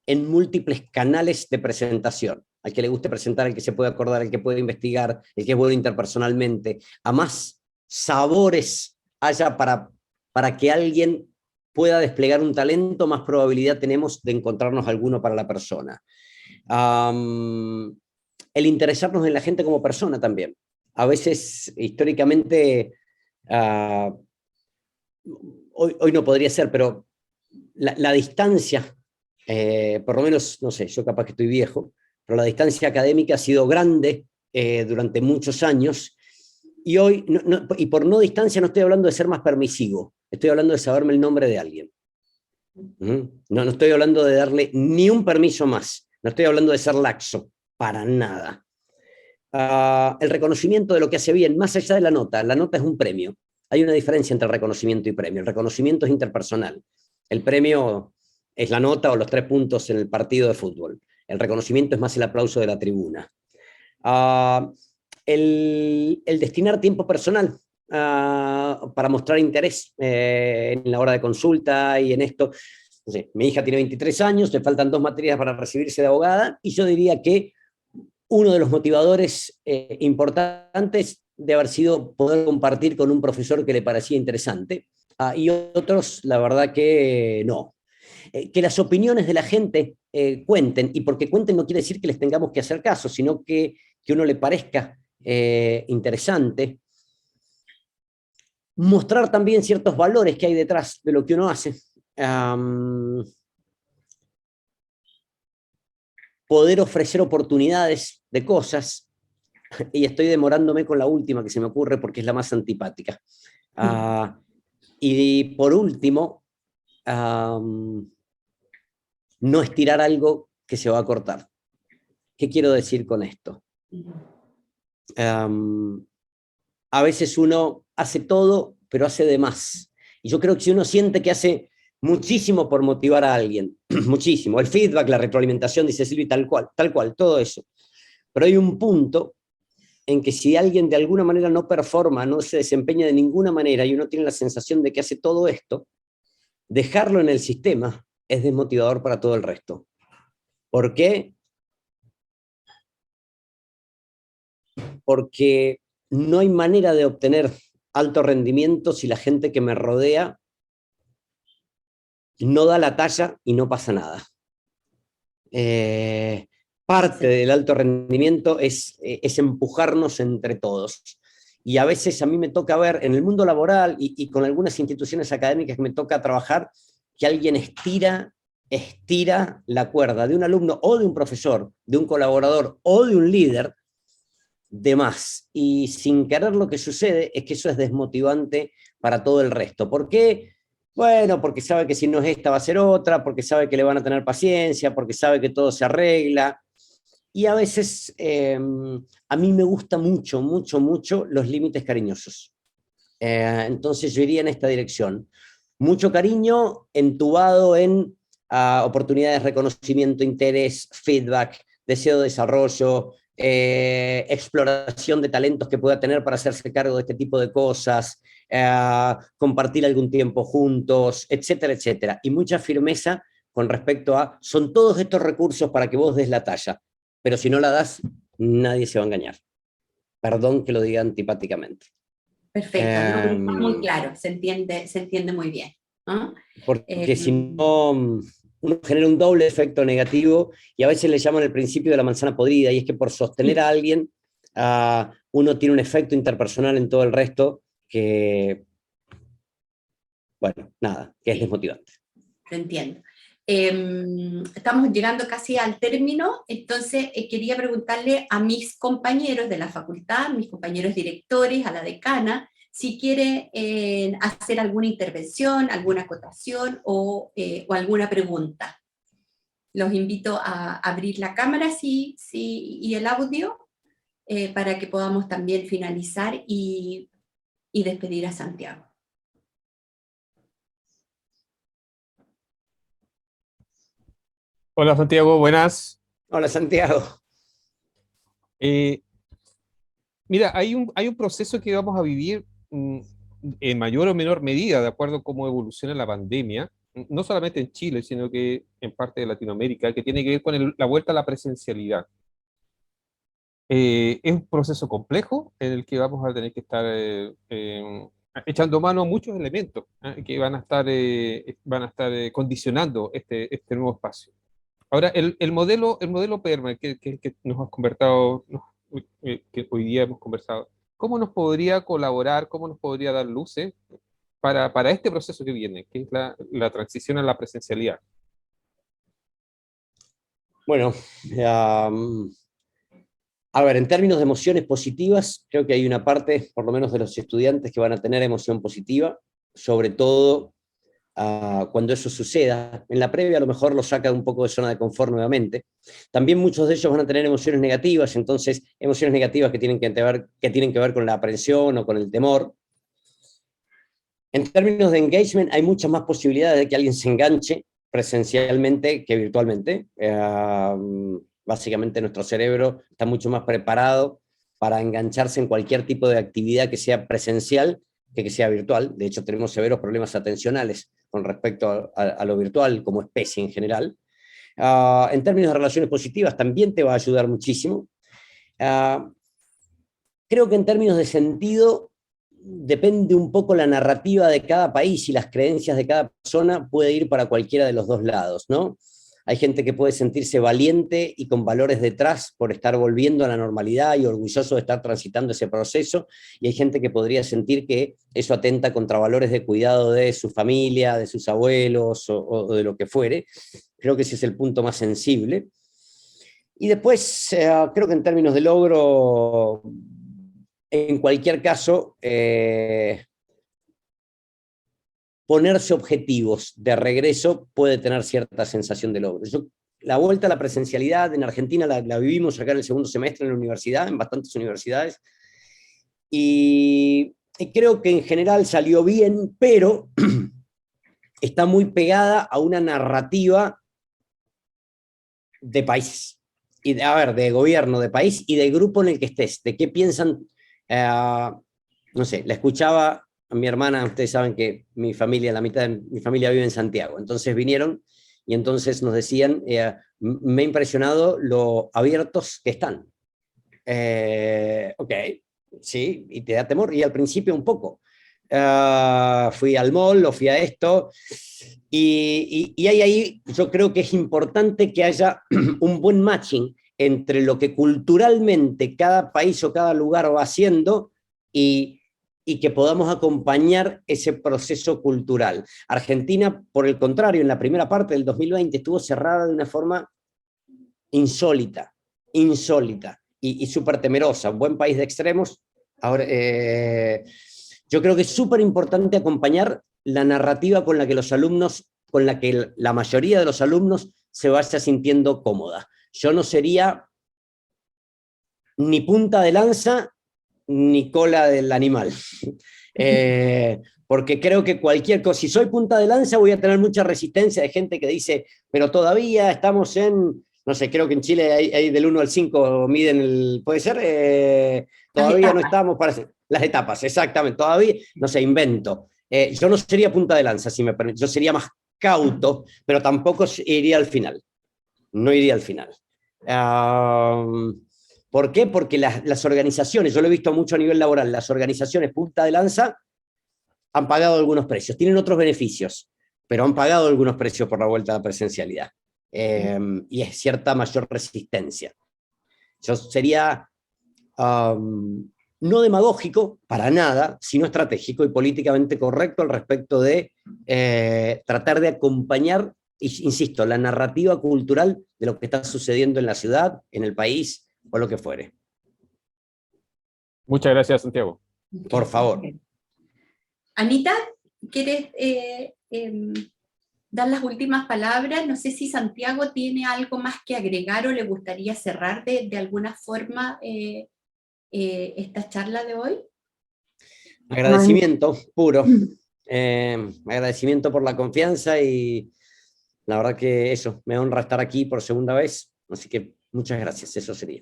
en múltiples canales de presentación. Al que le guste presentar, al que se puede acordar, al que puede investigar, el que es bueno interpersonalmente. A más sabores haya para que alguien pueda desplegar un talento, más probabilidad tenemos de encontrarnos alguno para la persona. El interesarnos en la gente como persona también. A veces, históricamente, hoy no podría ser, pero la distancia, por lo menos, no sé, yo capaz que estoy viejo, pero la distancia académica ha sido grande durante muchos años, y hoy, y por no distancia no estoy hablando de ser más permisivo, estoy hablando de saberme el nombre de alguien. No estoy hablando de darle ni un permiso más, no estoy hablando de ser laxo, para nada. El reconocimiento de lo que hace bien, más allá de la nota es un premio. Hay una diferencia entre reconocimiento y premio. El reconocimiento es interpersonal. El premio es la nota o los 3 puntos en el partido de fútbol. El reconocimiento es más el aplauso de la tribuna. El destinar tiempo personal para mostrar interés en la hora de consulta y en esto. No sé, mi hija tiene 23 años, le faltan 2 materias para recibirse de abogada, y yo diría que uno de los motivadores importantes de haber sido poder compartir con un profesor que le parecía interesante, y otros, la verdad que no. Que las opiniones de la gente cuenten, y porque cuenten no quiere decir que les tengamos que hacer caso, sino que uno le parezca interesante. Mostrar también ciertos valores que hay detrás de lo que uno hace. Poder ofrecer oportunidades de cosas, y estoy demorándome con la última que se me ocurre porque es la más antipática. Y por último, no estirar algo que se va a cortar. ¿Qué quiero decir con esto? A veces uno hace todo, pero hace de más. Y yo creo que si uno siente que hace muchísimo por motivar a alguien, muchísimo, el feedback, la retroalimentación, dice Silvi, tal cual, todo eso. Pero hay un punto en que si alguien de alguna manera no performa, no se desempeña de ninguna manera, y uno tiene la sensación de que hace todo esto, dejarlo en el sistema es desmotivador para todo el resto. ¿Por qué? Porque no hay manera de obtener alto rendimiento si la gente que me rodea no da la talla y no pasa nada. parte del alto rendimiento es empujarnos entre todos. Y a veces a mí me toca ver en el mundo laboral y con algunas instituciones académicas que me toca trabajar, que alguien estira la cuerda de un alumno o de un profesor, de un colaborador o de un líder, de más. Y sin querer lo que sucede es que eso es desmotivante para todo el resto. ¿Por qué? Bueno, porque sabe que si no es esta va a ser otra, porque sabe que le van a tener paciencia, porque sabe que todo se arregla. Y a veces a mí me gusta mucho, mucho, mucho los límites cariñosos. Entonces yo iría en esta dirección. Mucho cariño entubado en oportunidades, reconocimiento, interés, feedback, deseo de desarrollo, exploración de talentos que pueda tener para hacerse cargo de este tipo de cosas, compartir algún tiempo juntos, etcétera, etcétera. Y mucha firmeza con respecto a, son todos estos recursos para que vos des la talla, pero si no la das, nadie se va a engañar. Perdón que lo diga antipáticamente. Perfecto, no, está muy claro, se entiende muy bien, ¿no? Porque si no, uno genera un doble efecto negativo y a veces le llaman el principio de la manzana podrida, y es que por sostener a alguien, uno tiene un efecto interpersonal en todo el resto que, bueno, nada, que es desmotivante. Lo entiendo. Estamos llegando casi al término, entonces quería preguntarle a mis compañeros de la facultad, mis compañeros directores, a la decana, si quiere hacer alguna intervención, alguna acotación o alguna pregunta. Los invito a abrir la cámara y el audio para que podamos también finalizar y despedir a Santiago. Hola Santiago, buenas. Hola Santiago. Mira, hay un proceso que vamos a vivir en mayor o menor medida, de acuerdo a cómo evoluciona la pandemia, no solamente en Chile, sino que en parte de Latinoamérica, que tiene que ver con la vuelta a la presencialidad. Es un proceso complejo en el que vamos a tener que estar echando mano a muchos elementos que van a estar condicionando este nuevo espacio. Ahora, el modelo PERMA que nos has conversado, que hoy día hemos conversado, ¿cómo nos podría colaborar, cómo nos podría dar luces para este proceso que viene, que es la transición a la presencialidad? Bueno, a ver, en términos de emociones positivas, creo que hay una parte, por lo menos de los estudiantes, que van a tener emoción positiva, sobre todo cuando eso suceda. En la previa a lo mejor lo saca un poco de zona de confort nuevamente. También muchos de ellos van a tener emociones negativas, entonces emociones negativas que tienen que ver con la aprensión o con el temor. En términos de engagement, hay muchas más posibilidades de que alguien se enganche presencialmente que virtualmente. Básicamente nuestro cerebro está mucho más preparado para engancharse en cualquier tipo de actividad que sea presencial que sea virtual. De hecho, tenemos severos problemas atencionales con respecto a lo virtual como especie en general. En términos de relaciones positivas, también te va a ayudar muchísimo. Creo que en términos de sentido, depende un poco la narrativa de cada país y las creencias de cada persona, puede ir para cualquiera de los dos lados, ¿no? Hay gente que puede sentirse valiente y con valores detrás por estar volviendo a la normalidad y orgulloso de estar transitando ese proceso, y hay gente que podría sentir que eso atenta contra valores de cuidado de su familia, de sus abuelos o de lo que fuere. Creo que ese es el punto más sensible. Y después, creo que en términos de logro, en cualquier caso, ponerse objetivos de regreso puede tener cierta sensación de logro. La vuelta a la presencialidad en Argentina la vivimos acá en el segundo semestre en la universidad, en bastantes universidades, y creo que en general salió bien, pero está muy pegada a una narrativa de país, y de gobierno, de país y de grupo en el que estés, de qué piensan. No sé, la escuchaba a mi hermana. Ustedes saben que mi familia, la mitad de mi familia vive en Santiago, entonces vinieron y entonces nos decían, me ha impresionado lo abiertos que están. Ok, sí, y te da temor, y al principio un poco. Fui al mall, o fui a esto, y ahí yo creo que es importante que haya un buen matching entre lo que culturalmente cada país o cada lugar va haciendo y que podamos acompañar ese proceso cultural. Argentina, por el contrario, en la primera parte del 2020 estuvo cerrada de una forma insólita y súper temerosa, un buen país de extremos. Ahora, yo creo que es súper importante acompañar la narrativa con la que los alumnos, con la que la mayoría de los alumnos se vaya sintiendo cómoda. Yo no sería ni punta de lanza ni cola del animal. Porque creo que cualquier cosa, si soy punta de lanza voy a tener mucha resistencia de gente que dice, pero todavía estamos en, no sé, creo que en Chile hay del 1 al 5 miden el, ¿puede ser? Todavía no estamos para las etapas, exactamente, todavía, no sé, invento. Yo no sería punta de lanza, si me permite, yo sería más cauto, pero tampoco iría al final, no iría al final. ¿Por qué? Porque las organizaciones, yo lo he visto mucho a nivel laboral, las organizaciones punta de lanza han pagado algunos precios, tienen otros beneficios, pero han pagado algunos precios por la vuelta a la presencialidad. Y es cierta mayor resistencia. Yo sería no demagógico, para nada, sino estratégico y políticamente correcto al respecto de tratar de acompañar, insisto, la narrativa cultural de lo que está sucediendo en la ciudad, en el país, o lo que fuere. Muchas gracias, Santiago. Por favor. Anita, ¿quieres dar las últimas palabras? No sé si Santiago tiene algo más que agregar o le gustaría cerrar de alguna forma esta charla de hoy. Agradecimiento puro. Agradecimiento por la confianza y la verdad que eso, me honra estar aquí por segunda vez, así que muchas gracias, eso sería.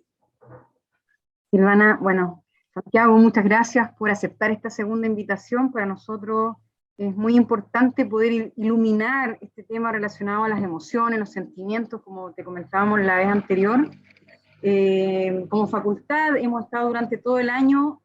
Silvana, bueno, Santiago, muchas gracias por aceptar esta segunda invitación. Para nosotros es muy importante poder iluminar este tema relacionado a las emociones, los sentimientos, como te comentábamos la vez anterior. Como facultad hemos estado durante todo el año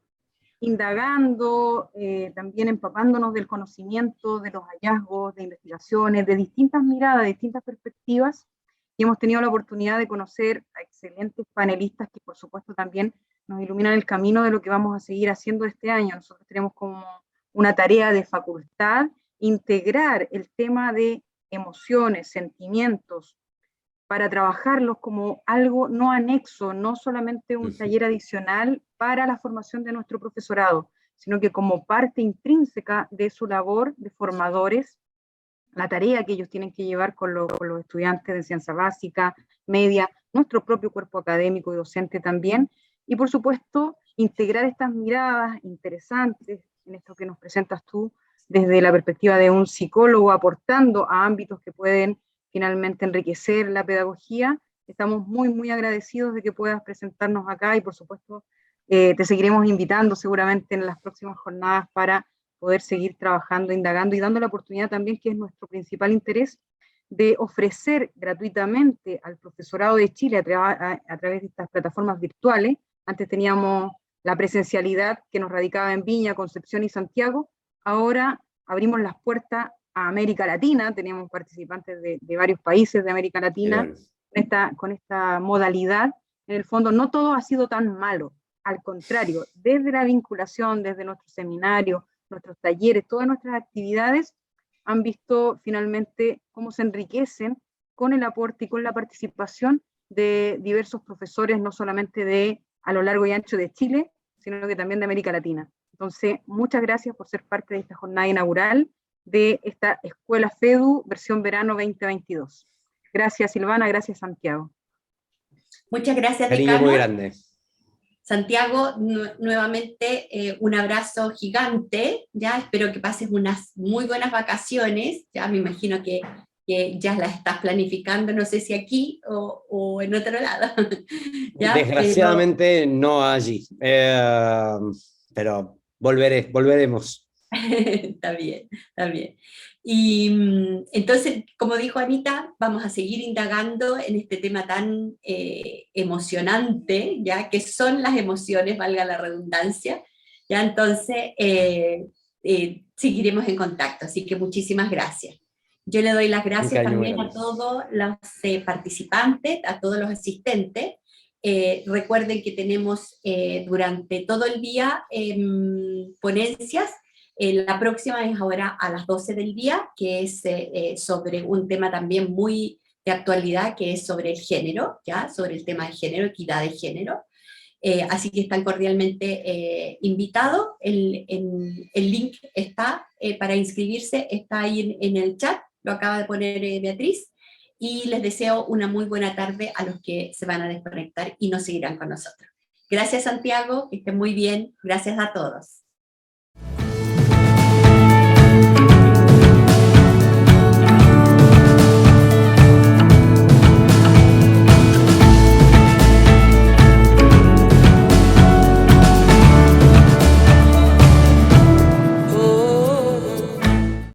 indagando, también empapándonos del conocimiento, de los hallazgos, de investigaciones, de distintas miradas, de distintas perspectivas, y hemos tenido la oportunidad de conocer a excelentes panelistas que por supuesto también nos iluminan el camino de lo que vamos a seguir haciendo este año. Nosotros tenemos como una tarea de facultad integrar el tema de emociones, sentimientos, para trabajarlos como algo no anexo, no solamente un taller adicional para la formación de nuestro profesorado, sino que como parte intrínseca de su labor de formadores, la tarea que ellos tienen que llevar con los estudiantes de ciencia básica, media, nuestro propio cuerpo académico y docente también, y por supuesto integrar estas miradas interesantes en esto que nos presentas tú, desde la perspectiva de un psicólogo aportando a ámbitos que pueden finalmente enriquecer la pedagogía. Estamos muy, muy agradecidos de que puedas presentarnos acá y por supuesto te seguiremos invitando seguramente en las próximas jornadas para poder seguir trabajando, indagando y dando la oportunidad también, que es nuestro principal interés, de ofrecer gratuitamente al profesorado de Chile a través de estas plataformas virtuales. Antes teníamos la presencialidad que nos radicaba en Viña, Concepción y Santiago. Ahora abrimos las puertas a América Latina, teníamos participantes de varios países de América Latina con esta modalidad. En el fondo no todo ha sido tan malo, al contrario, desde la vinculación, desde nuestros seminarios, nuestros talleres, todas nuestras actividades han visto finalmente cómo se enriquecen con el aporte y con la participación de diversos profesores, no solamente a lo largo y ancho de Chile, sino que también de América Latina. Entonces, muchas gracias por ser parte de esta jornada inaugural de esta Escuela FEDU versión verano 2022. Gracias Silvana, gracias Santiago. Muchas gracias, Cariño decana. muy grande. Santiago, nuevamente un abrazo gigante, ya espero que pases unas muy buenas vacaciones, ya me imagino que ya las estás planificando, no sé si aquí o en otro lado. ¿Ya? Desgraciadamente no allí, pero volveremos. Está bien, está bien. Y entonces, como dijo Anita, vamos a seguir indagando en este tema tan emocionante, ya que son las emociones, valga la redundancia, ya entonces seguiremos en contacto, así que muchísimas gracias. Yo le doy las gracias también a todos los participantes, a todos los asistentes, Recuerden que tenemos durante todo el día ponencias. La próxima es ahora a las 12 del día, que es sobre un tema también muy de actualidad, que es sobre el género, ¿ya? Sobre el tema de género, equidad de género. Así que están cordialmente invitados. El link está para inscribirse, está ahí en el chat, lo acaba de poner Beatriz, y les deseo una muy buena tarde a los que se van a desconectar y nos seguirán con nosotros. Gracias, Santiago, que estén muy bien, gracias a todos.